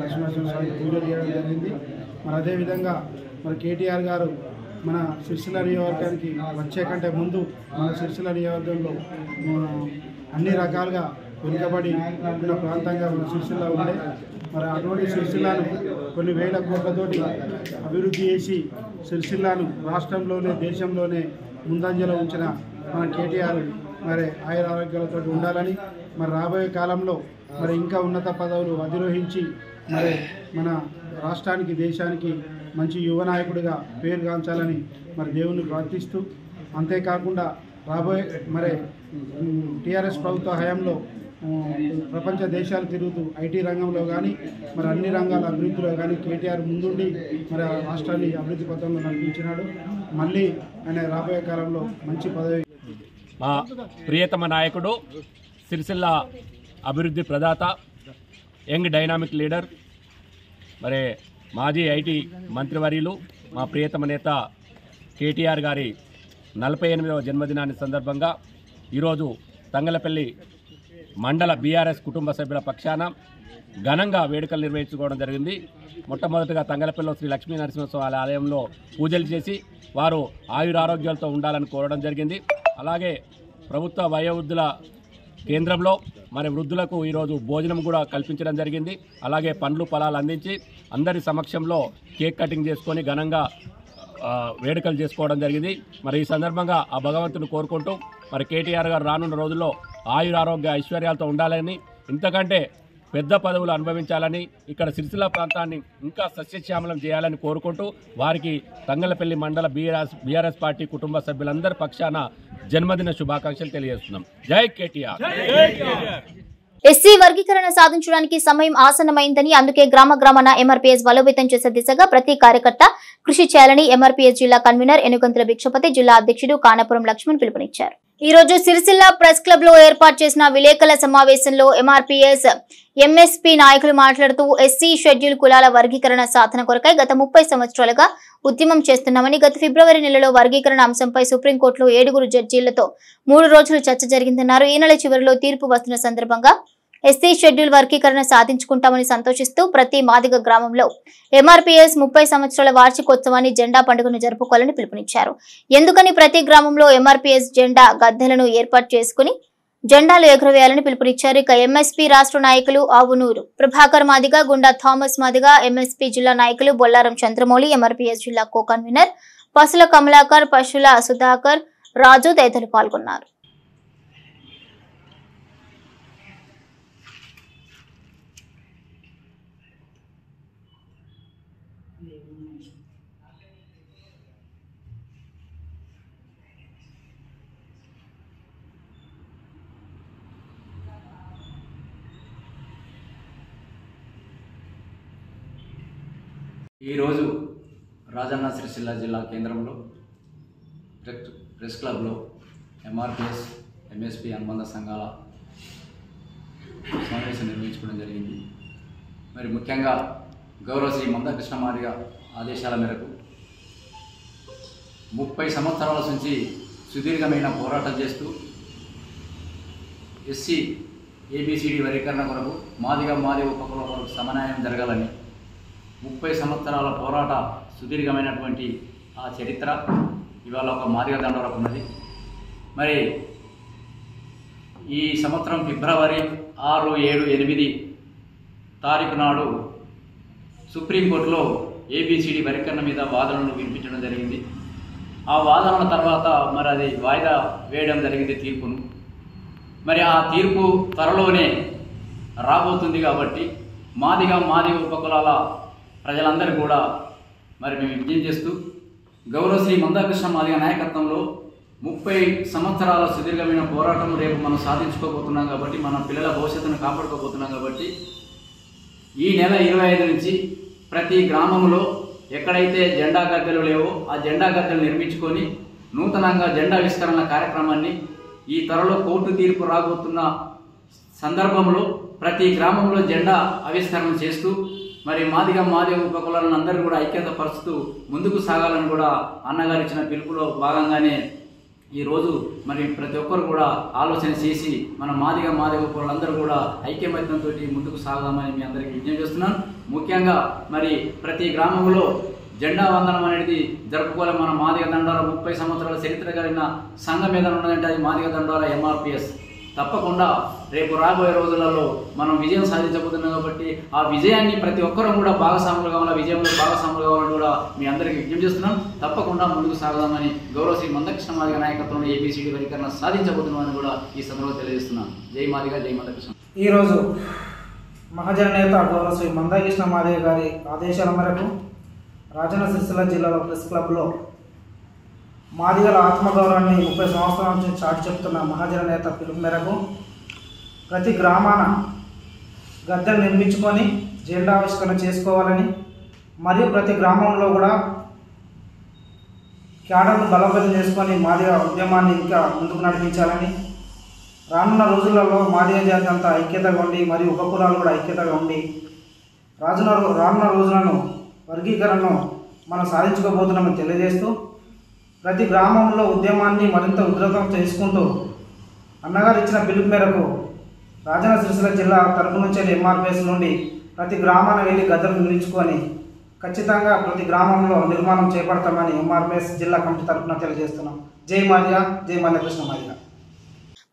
Lakshminarasimhaswamy పూజలు చేయడం జరిగింది. మరి అదేవిధంగా మరి కేటీఆర్ గారు మన సిరిసిల్ల నియోజకవర్గానికి వచ్చే కంటే ముందు మన సిరిసిల్ల నియోజకవర్గంలో అన్ని రకాలుగా వెనుకబడి ఉన్న ప్రాంతంగా మన సిరిసిల్ల ఉండే మరి అటువంటి సిరిసిల్లాను కొన్ని వేల కోట్లతోటి అభివృద్ధి చేసి సిరిసిల్లాను రాష్ట్రంలోనే దేశంలోనే ముందంజలో ఉంచిన మన కేటీఆర్ మరి ఆయుర ఆరోగ్యాలతో ఉండాలని మరి రాబోయే కాలంలో మరి ఇంకా ఉన్నత పదవులు అధిరోహించి మరి మన రాష్ట్రానికి దేశానికి మంచి యువ నాయకుడిగా పేరుగాంచాలని మరి దేవుని ప్రార్థిస్తూ, అంతేకాకుండా రాబోయే మరి టీఆర్ఎస్ ప్రభుత్వ హయాంలో ప్రపంచ దేశాలు తిరుగుతూ ఐటీ రంగంలో కానీ మరి అన్ని రంగాల అభివృద్ధిలో కానీ కేటీఆర్ ముందుండి మరి రాష్ట్రాన్ని అభివృద్ధి పథంలో నడిపించినాడు. మళ్ళీ ఆయన రాబోయే కాలంలో మంచి పదవి. మా ప్రియతమ నాయకుడు, సిరిసిల్ల అభివృద్ధి ప్రదాత, యంగ్ డైనామిక్ లీడర్, మరి మాజీ ఐటీ మంత్రివర్యులు, మా ప్రియతమ నేత కేటీఆర్ గారి 48వ జన్మదినాన్ని సందర్భంగా ఈరోజు తంగలపల్లి మండల బీఆర్ఎస్ కుటుంబ సభ్యుల పక్షాన ఘనంగా వేడుకలు నిర్వహించుకోవడం జరిగింది. మొట్టమొదటిగా తంగలపల్లిలో శ్రీ లక్ష్మీ నరసింహస్వామి ఆలయంలో పూజలు చేసి వారు ఆయురారోగ్యాలతో ఉండాలని కోరడం జరిగింది. అలాగే ప్రభుత్వ వయోవృద్ధుల కేంద్రంలో మరి వృద్ధులకు ఈరోజు భోజనం కూడా కల్పించడం జరిగింది. అలాగే పండ్లు ఫలాలు అందించి అందరి సమక్షంలో కేక్ కటింగ్ చేసుకొని ఘనంగా వేడుకలు చేసుకోవడం జరిగింది. మరి ఈ సందర్భంగా ఆ భగవంతుని కోరుకుంటూ మరి కేటీఆర్ గారు రానున్న రోజుల్లో ఆయురారోగ్య ఐశ్వర్యాలతో ఉండాలని, ఇంతకంటే పెద్ద పదవులు అనుభవించాలని, ఇక్కడ సిరిసిల్ల ప్రాంతాన్ని ఇంకా సస్యశ్యామలం చేయాలని కోరుకుంటూ వారికి తంగలపల్లి మండల బీఆర్ఎస్ పార్టీ కుటుంబ సభ్యులందరి పక్షాన జన్మదిన శుభాకాంక్షలు తెలియజేస్తున్నాం. జై కేటీఆర్. ఎస్సీ వర్గీకరణ సాధించడానికి సమయం ఆసన్నమైందని, అందుకే గ్రామ గ్రామాన ఎంఆర్పీఎస్ బలోపేతం చేసే దిశగా ప్రతి కార్యకర్త కృషి చేయాలని ఎంఆర్పీఎస్ జిల్లా కన్వీనర్ ఎనుగంతుల భిక్షపతి, జిల్లా అధ్యక్షుడు కానాపురం లక్ష్మణ్ పిలుపునిచ్చారు. ఈ రోజు సిరిసిల్ల ప్రెస్ క్లబ్ లో ఏర్పాటు చేసిన విలేకరుల సమావేశంలో ఎంఆర్పీఎస్ ఎంఎస్పీ నాయకులు మాట్లాడుతూ ఎస్సీ షెడ్యూల్ కులాల వర్గీకరణ సాధన కొరకై గత 30 సంవత్సరాలుగా ఉద్యమం చేస్తున్నామని, గత ఫిబ్రవరి నెలలో వర్గీకరణ అంశంపై సుప్రీంకోర్టులో 7 జడ్జీలతో 3 రోజులు చర్చ జరిగిందన్నారు. ఈ నెల చివరిలో తీర్పు వస్తున్న సందర్భంగా ఎస్సీ షెడ్యూల్ వర్గీకరణ సాధించుకుంటామని సంతోషిస్తూ ప్రతి మాదిగ గ్రామంలో ఎంఆర్పీఎస్ 30 సంవత్సరాల వార్షికోత్సవాన్ని జెండా పండుగను జరుపుకోవాలని పిలుపునిచ్చారు. ఎందుకని ప్రతి గ్రామంలో ఎంఆర్పీఎస్ జెండా గద్దెలను ఏర్పాటు చేసుకుని జెండాలు ఎగురవేయాలని పిలుపునిచ్చారు. ఇక ఎంఎస్పీ రాష్ట్ర నాయకులు ఆవునూరు ప్రభాకర్ మాదిగ, గుండా థామస్ మాదిగ, ఎంఎస్పీ జిల్లా నాయకులు బొల్లారం చంద్రమౌళి, ఎంఆర్పీఎస్ జిల్లా కో కన్వీనర్ పసుల కమలాకర్, పశుల సుధాకర్, రాజు తదితరులు పాల్గొన్నారు. ఈరోజు రాజన్న సిరిసిల్ల జిల్లా కేంద్రంలో ప్రెస్ క్లబ్లో ఎంఆర్పీఎస్ ఎంఎస్పీ అనుబంధ సంఘాల సమావేశం నిర్వహించుకోవడం జరిగింది. మరి ముఖ్యంగా గౌరవ శ్రీ మంద కృష్ణమాదిగ ఆదేశాల మేరకు 30 సంవత్సరాల నుంచి సుదీర్ఘమైన పోరాటం చేస్తూ ఎస్సీ ఏబిసిడి వర్గీకరణ కొరకు మాదిగ ఉపకుల కొరకు సమన్వయం జరగాలని 30 సంవత్సరాల పోరాట సుదీర్ఘమైనటువంటి ఆ చరిత్ర ఇవాళ ఒక మాదిగ దండోరకు ఉన్నది. మరి ఈ సంవత్సరం ఫిబ్రవరి 6, 7, 8 తారీఖు నాడు సుప్రీంకోర్టులో ఏబిసిడి వర్గీకరణ మీద వాదనలు వినిపించడం జరిగింది. ఆ వాదనల తర్వాత మరి అది వాయిదా వేయడం జరిగింది తీర్పును. మరి ఆ తీర్పు త్వరలోనే రాబోతుంది కాబట్టి మాదిగ ఉపకులాల ప్రజలందరూ కూడా మరి మేము విజ్ఞప్తి చేస్తూ గౌరవ శ్రీ మందాకృష్ణ మాదిగ నాయకత్వంలో 30 సంవత్సరాల సుదీర్ఘమైన పోరాటం రేపు మనం సాధించుకోబోతున్నాం కాబట్టి మన పిల్లల భవిష్యత్తును కాపాడుకోబోతున్నాం కాబట్టి ఈ నెల 25 నుంచి ప్రతి గ్రామంలో ఎక్కడైతే జెండా గద్దెలు లేవో ఆ జెండా గద్దెలు నిర్మించుకొని నూతనంగా జెండా ఆవిష్కరణ కార్యక్రమాన్ని ఈ త్వరలో కోర్టు తీర్పు రాబోతున్న సందర్భంలో ప్రతి గ్రామంలో జెండా ఆవిష్కరణ చేస్తూ మరి మాదిగ ఉపకులాలను అందరూ కూడా ఐక్యత పరుస్తూ ముందుకు సాగాలని కూడా అన్నగారు ఇచ్చిన పిలుపులో భాగంగానే ఈరోజు మరి ప్రతి ఒక్కరు కూడా ఆలోచన చేసి మన మాదిగ ఉపకులందరూ కూడా ఐక్యమత్యంతో ముందుకు సాగామని మీ అందరికీ విజ్ఞప్తి చేస్తున్నాను. ముఖ్యంగా మరి ప్రతి గ్రామంలో జెండా వందనం అనేది జరుపుకోవాలి. మన మాదిగ దండోర 30 సంవత్సరాల చరిత్ర కలిగిన సంఘం ఏదైనా ఉన్నదంటే అది మాదిగ దండోర ఎంఆర్పీఎస్. తప్పకుండా రేపు రాబోయే రోజులలో మనం విజయం సాధించబోతున్నాం కాబట్టి ఆ విజయాన్ని ప్రతి ఒక్కరూ కూడా భాగస్వాములు కావాలా, విజయంలో భాగస్వాములు కావాలని కూడా మీ అందరికీ విజ్ఞప్తి చేస్తున్నాం. తప్పకుండా ముందుకు సాగదామని గౌరవ శ్రీ మందకృష్ణ మాదిగ నాయకత్వంలో ఏబిసిడి వర్గీకరణ సాధించబోతున్నామని కూడా ఈ సందర్భంగా తెలియజేస్తున్నాను. జై మాదిగ, జై మందకృష్ణ. ఈరోజు మహాజన నేత గౌరవ శ్రీ మందకృష్ణ మాదిగ గారి ఆదేశాల మేరకు రాజన్న సిరిసిల్ల జిల్లాలో ప్రెస్ క్లబ్లో మాదిగల ఆత్మగౌరవాన్ని 30 సంవత్సరాల నుంచి చాటి చెప్తున్న మహాజన నేత పిలుపు మేరకు ప్రతి గ్రామాన గద్దెలు నిర్మించుకొని జెండా ఆవిష్కరణ చేసుకోవాలని మరియు ప్రతి గ్రామంలో కూడా క్యాడర్ను బలోపేతం చేసుకొని మాదిగ ఉద్యమాన్ని ఇంకా ముందుకు నడిపించాలని, రానున్న రోజులలో మాదిగ జాతి అంతా ఐక్యతగా ఉండి మరియు ఉపకులాలు కూడా ఐక్యతగా ఉండి రానున్న రోజులను వర్గీకరణను మనం సాధించుకోబోతున్నామని తెలియజేస్తూ ప్రతి గ్రామంలో ఉద్యమాన్ని మరింత ఉధృతం చేసుకుంటూ అన్నగారు ఇచ్చిన పిలుపు మేరకు రాజన్న సిరిసిల్ల జిల్లా తరపు నుంచి ఎంఆర్పీఎస్ నుండి ప్రతి గ్రామాన్ని వెళ్ళి గద్దెలు నిర్మించుకొని ఖచ్చితంగా ప్రతి గ్రామంలో నిర్మాణం చేపడతామని ఎంఆర్పీఎస్ జిల్లా కమిటీ తరఫున తెలియజేస్తున్నాం. జై మాదిగ, జై మందకృష్ణ మాదిగ.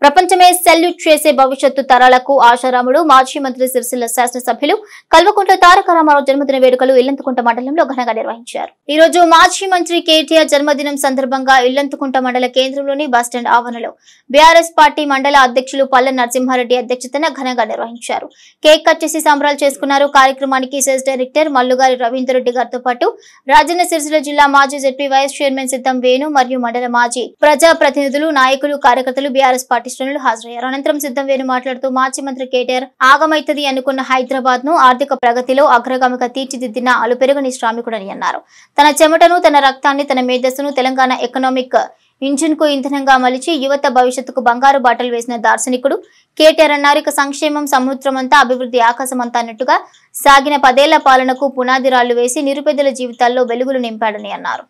ప్రపంచమే సెల్యూట్ చేసే భవిష్యత్తు తరాలకు ఆశారాముడు మాజీ మంత్రి సిరిసిల్ల శాసనసభ్యులు కల్వకుంట్ల తారక రామారావు జన్మదిన వేడుకలు ఇల్లంతకుంట మండలంలో ఘనంగా నిర్వహించారు. ఈ రోజు మాజీ మంత్రి కేటీఆర్ జన్మదినం సందర్భంగా ఇల్లంతకుంట మండల కేంద్రంలోని బస్టాండ్ ఆవరణలో బీఆర్ఎస్ పార్టీ మండల అధ్యక్షులు పల్లె నరసింహారెడ్డి అధ్యక్షతన ఘనంగా నిర్వహించారు. కేక్ కట్ చేసి సంబరాలు చేసుకున్నారు. కార్యక్రమానికి సెస్ డైరెక్టర్ మల్లుగారి రవీందర్ రెడ్డి గారితో పాటు రాజన్న సిరిసిల్ల జిల్లా మాజీ జెడ్పీ వైస్ చైర్మన్ సిద్ధం వేణు మరియు మండల మాజీ ప్రజా ప్రతినిధులు, నాయకులు, కార్యకర్తలు, బీఆర్ఎస్ పార్టీ పార్టీ శ్రేణులు హాజరయ్యారు. అనంతరం సిద్ధంవేణు మాట్లాడుతూ మాజీ మంత్రి కేటీఆర్ ఆగమైతది అనుకున్న హైదరాబాద్ ను ఆర్థిక ప్రగతిలో అగ్రగామిగా తీర్చిదిద్దిన అలుపెరగని శ్రామికుడని అన్నారు. తన చెమటను, తన రక్తాన్ని, తన మేధస్సును తెలంగాణ ఎకనామిక్ ఇంజిన్ కు ఇంధనంగా మలిచి యువత భవిష్యత్తుకు బంగారు బాటలు వేసిన దార్శనికుడు కేటీఆర్ అన్నారు. ఇక సంక్షేమం సముద్రమంతా, అభివృద్ధి ఆకాశమంతా అన్నట్టుగా సాగిన 10 ఏళ్ల పాలనకు పునాది రాళ్లు వేసి నిరుపేదల జీవితాల్లో వెలుగులు నింపాడని అన్నారు.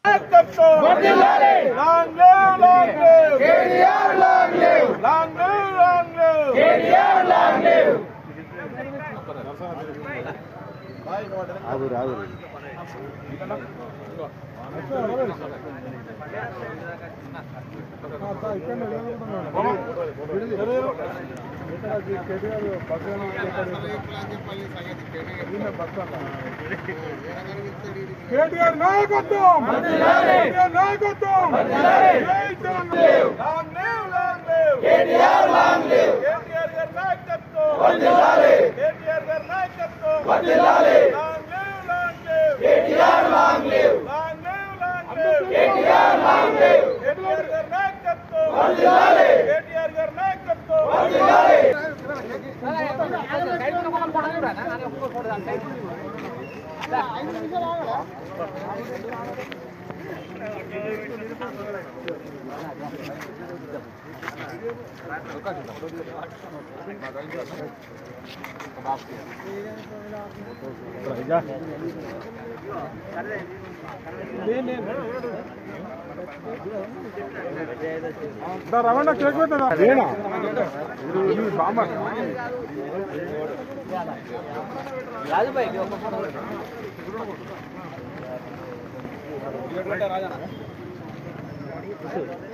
కేటీఆర్ నాయకత్వం, కేటీఆర్ నాయకత్వం, కేటీఆర్ లాంగ్ లివ్, కేటీఆర్ గారి నాయకత్వం వర్ధిల్లాలి, కేటీఆర్ గారి నాయకత్వం వర్ధిల్లాలి, long live, KTR long live, long live, KTR long live, KTR గారి నాయకత్వం వర్ధిల్లాలి, కేటీఆర్ గారి నాయకత్వం వర్ధిల్లాలి. రవాణా కేకుతుందా బామ్మ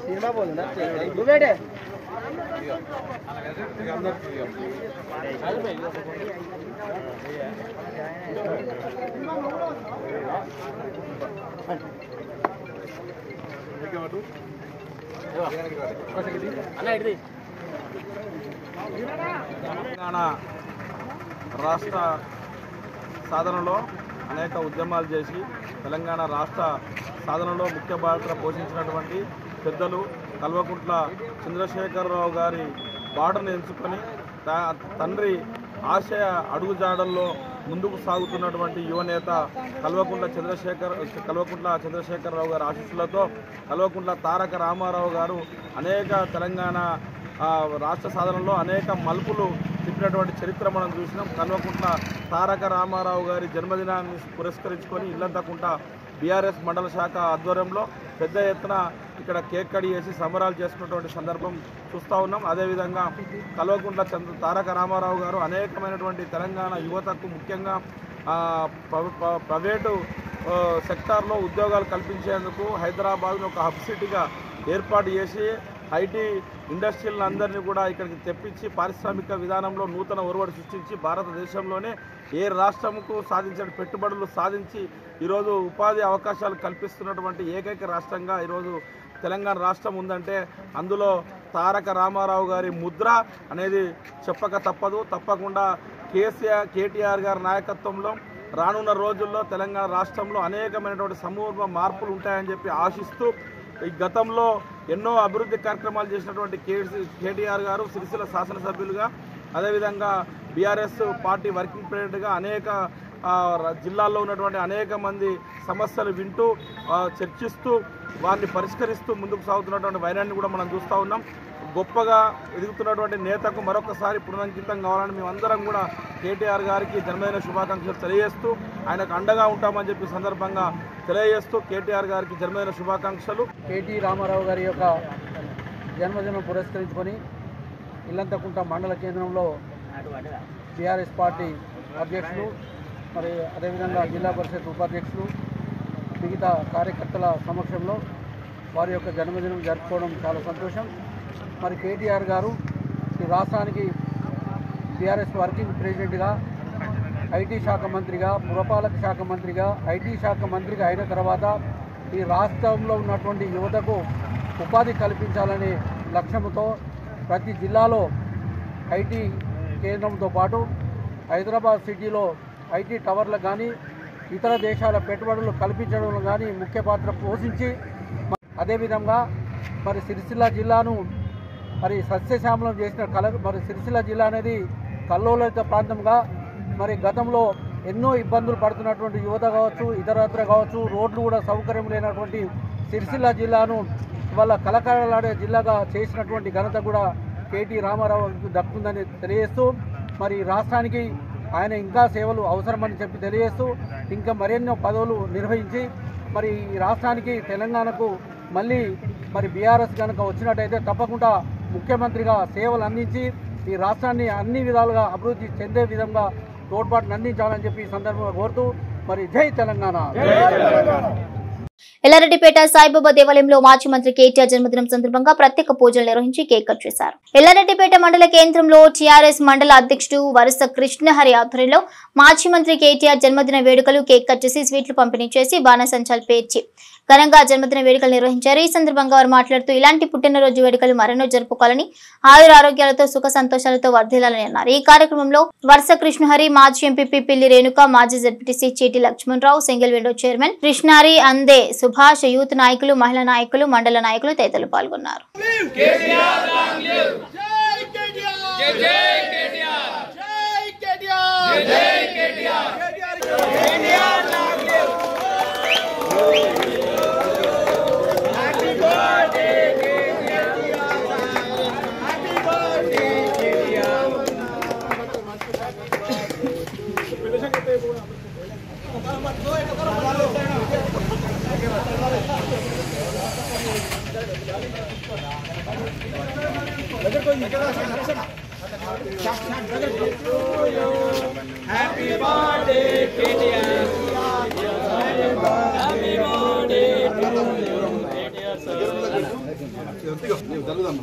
సినిమా పోతుందా నువ్వేడే తెలంగాణ రాష్ట్ర సాధనలో అనేక ఉద్యమాలు చేసి తెలంగాణ రాష్ట్ర సాధనలో ముఖ్య పాత్ర పోషించినటువంటి పెద్దలు కల్వకుంట్ల చంద్రశేఖరరావు గారి బాటను ఎంచుకొని తండ్రి ఆశయ అడుగుజాడల్లో ముందుకు సాగుతున్నటువంటి యువనేత కల్వకుంట్ల చంద్రశేఖరరావు గారి ఆశీస్సులతో కల్వకుంట్ల తారక రామారావు గారు అనేక తెలంగాణ రాష్ట్ర సాధనలో అనేక మలుపులు తిప్పినటువంటి చరిత్ర మనం చూసినాం. కల్వకుంట్ల తారక రామారావు గారి జన్మదినాన్ని పురస్కరించుకొని ఇల్లంతకుంట బీఆర్ఎస్ మండల శాఖ ఆధ్వర్యంలో పెద్ద ఎత్తున ఇక్కడ కేక్ కట్ చేసి సంబరాలు చేసుకున్నటువంటి సందర్భం చూస్తూ ఉన్నాం. అదేవిధంగా కల్వకుంట్ల తారక రామారావు గారు అనేకమైనటువంటి తెలంగాణ యువతకు ముఖ్యంగా ప్రైవేటు సెక్టార్లో ఉద్యోగాలు కల్పించేందుకు హైదరాబాద్ను ఒక హబ్ సిటీగా ఏర్పాటు చేసి ఐటీ ఇండస్ట్రీలందరినీ కూడా ఇక్కడికి తెప్పించి పారిశ్రామిక విధానంలో నూతన ఒరవడి సృష్టించి భారతదేశంలోనే ఏ రాష్ట్రంకు సాధించిన పెట్టుబడులు సాధించి ఈరోజు ఉపాధి అవకాశాలు కల్పిస్తున్నటువంటి ఏకైక రాష్ట్రంగా ఈరోజు తెలంగాణ రాష్ట్రం ఉందంటే అందులో తారక రామారావు గారి ముద్ర అనేది చెప్పక తప్పదు. తప్పకుండా కేటీఆర్ గారి నాయకత్వంలో రానున్న రోజుల్లో తెలంగాణ రాష్ట్రంలో అనేకమైనటువంటి సమూల మార్పులు ఉంటాయని చెప్పి ఆశిస్తూ ఈ గతంలో ఎన్నో అభివృద్ధి కార్యక్రమాలు చేసినటువంటి కేటీఆర్ గారు సిరిసిల్ల శాసనసభ్యులుగా అదేవిధంగా బీఆర్ఎస్ పార్టీ వర్కింగ్ ప్రెసిడెంట్గా అనేక జిల్లాల్లో ఉన్నటువంటి అనేక మంది సమస్యలు వింటూ చర్చిస్తూ వారిని పరిష్కరిస్తూ ముందుకు సాగుతున్నటువంటి వైనాన్ని కూడా మనం చూస్తూ ఉన్నాం. గొప్పగా ఎదుగుతున్నటువంటి నేతకు మరొకసారి పునరంకితం కావాలని మేమందరం కూడా కేటీఆర్ గారికి జన్మదిన శుభాకాంక్షలు తెలియజేస్తూ ఆయనకు అండగా ఉంటామని చెప్పి సందర్భంగా తెలియజేస్తూ కేటీఆర్ గారికి జన్మదిన శుభాకాంక్షలు. కేటీ రామారావు గారి యొక్క జన్మదినం పురస్కరించుకొని ఇల్లంతకుంట మండల కేంద్రంలో బీఆర్ఎస్ పార్టీ అధ్యక్షులు మరి అదేవిధంగా జిల్లా పరిషత్ ఉపాధ్యక్షులు మిగతా కార్యకర్తల సమక్షంలో వారి యొక్క జన్మదినం జరుపుకోవడం చాలా సంతోషం. మరి కేటీఆర్ గారు ఈ రాష్ట్రానికి బీఆర్ఎస్ వర్కింగ్ ప్రెసిడెంట్గా, ఐటీ శాఖ మంత్రిగా, పురపాలక శాఖ మంత్రిగా, ఐటీ శాఖ మంత్రిగా అయిన తర్వాత ఈ రాష్ట్రంలో ఉన్నటువంటి యువతకు ఉపాధి కల్పించాలనే లక్ష్యంతో ప్రతి జిల్లాలో ఐటీ కేంద్రంతో పాటు హైదరాబాద్ సిటీలో ఐటీ టవర్లకు కానీ ఇతర దేశాల పెట్టుబడులు కల్పించడంలో కానీ ముఖ్య పాత్ర పోషించి అదేవిధంగా మరి సిరిసిల్ల జిల్లాను మరి సస్యశ్యామలం చేసిన మరి సిరిసిల్ల జిల్లా అనేది కల్లోలిత ప్రాంతంగా మరి గతంలో ఎన్నో ఇబ్బందులు పడుతున్నటువంటి యువత కావచ్చు, ఇతరత్ర కావచ్చు, రోడ్లు కూడా సౌకర్యం లేనటువంటి సిరిసిల్ల జిల్లాను ఇవాళ కలకలలాడే జిల్లాగా చేసినటువంటి ఘనత కూడా కేటీ రామారావుకి దక్కుతుందని తెలియజేస్తూ, మరి రాష్ట్రానికి ఆయన ఇంకా సేవలు అవసరమని చెప్పి తెలియజేస్తూ, ఇంకా మరెన్నో పదవులు నిర్వహించి మరి ఈ రాష్ట్రానికి తెలంగాణకు మళ్ళీ మరి బీఆర్ఎస్ కనుక వచ్చినట్టయితే తప్పకుండా ముఖ్యమంత్రిగా సేవలు అందించి ఈ రాష్ట్రాన్ని అన్ని విధాలుగా అభివృద్ధి చెందే విధంగా తోడ్పాటును అందించాలని చెప్పి ఈ సందర్భంగా కోరుతూ మరి జై తెలంగాణ. ఎల్లారెడ్డిపేట సాయిబాబా దేవాలయంలో మాజీ మంత్రి కేటీఆర్ జన్మదినం సందర్భంగా ప్రత్యేక పూజలు నిర్వహించి కేక్ కట్ చేశారు. ఎల్లారెడ్డిపేట మండల కేంద్రంలో టీఆర్ఎస్ మండల అధ్యక్షుడు వరుస కృష్ణహరి ఆధ్వర్యంలో మాజీ మంత్రి కేటీఆర్ జన్మదిన వేడుకలు కేక్ కట్ చేసి స్వీట్లు పంపిణీ చేసి బాణసంచాలు పేర్చి ఘనంగా జన్మదిన వేడుకలు నిర్వహించారు. ఈ సందర్భంగా వారు మాట్లాడుతూ ఇలాంటి పుట్టినరోజు వేడుకలు మరెన్నో జరుపుకోవాలని, ఆరోగ్యాలతో సుఖ సంతోషాలతో వర్ధిల్లాలని అన్నారు. ఈ కార్యక్రమంలో వరుస కృష్ణహరి, మాజీ ఎంపీ పిల్లి రేణుక, మాజీ ZPTC Cheeti Lakshmanarao, single window chairman Krishnahari, Ande Subhash, youth నాయకులు, మహిళా నాయకులు, మండల నాయకులు తదితరులు పాల్గొన్నారు. Happy birthday, KTR. Happy birthday to you.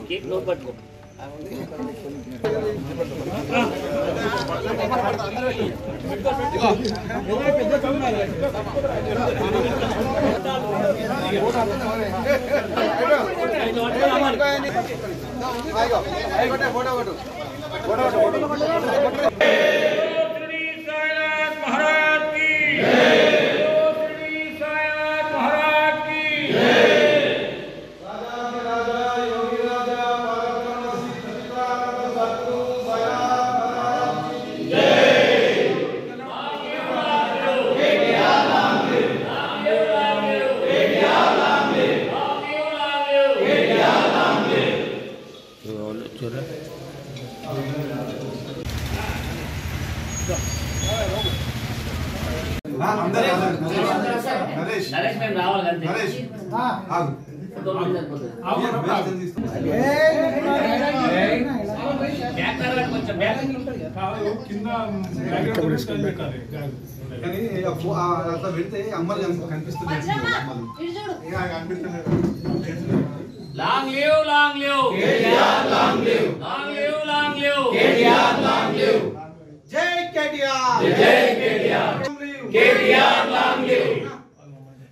Cake no patko. Naresh మేము రావాలి అంతే. పెడితే అమ్మలు కనిపిస్తున్నాయి. Long live long live KTR, long live long live long live KTR, long live జై కేటీఆర్, జై కేటీఆర్, కేటీఆర్ లాంగ్ లివ్.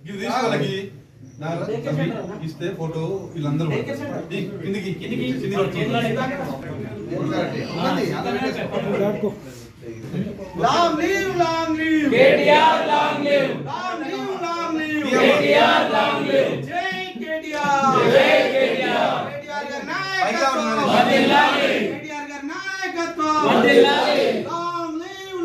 ఇది తీసుకోవాలకి ఇస్తే ఫోటో వీళ్ళందరూ కిందికి long live long live KTR, long live long live long live KTR, long live జై కేటీఆర్, జై కేటీఆర్, కేటీఆర్ గారి నాయకత్వం వర్ధిల్లాలి, కేటీఆర్ గారి నాయకత్వం వర్ధిల్లాలి.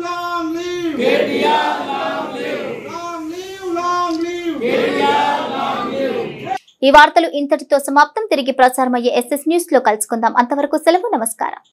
Long live KTR, long live long live long live KTR, long live. ఈ వార్తలు ఇంతటితో సమాప్తం. తిరిగి ప్రసారమయ్యే SS న్యూస్ లో కలుసుకుందాం. అంతవరకు సెలవు. నమస్కారం.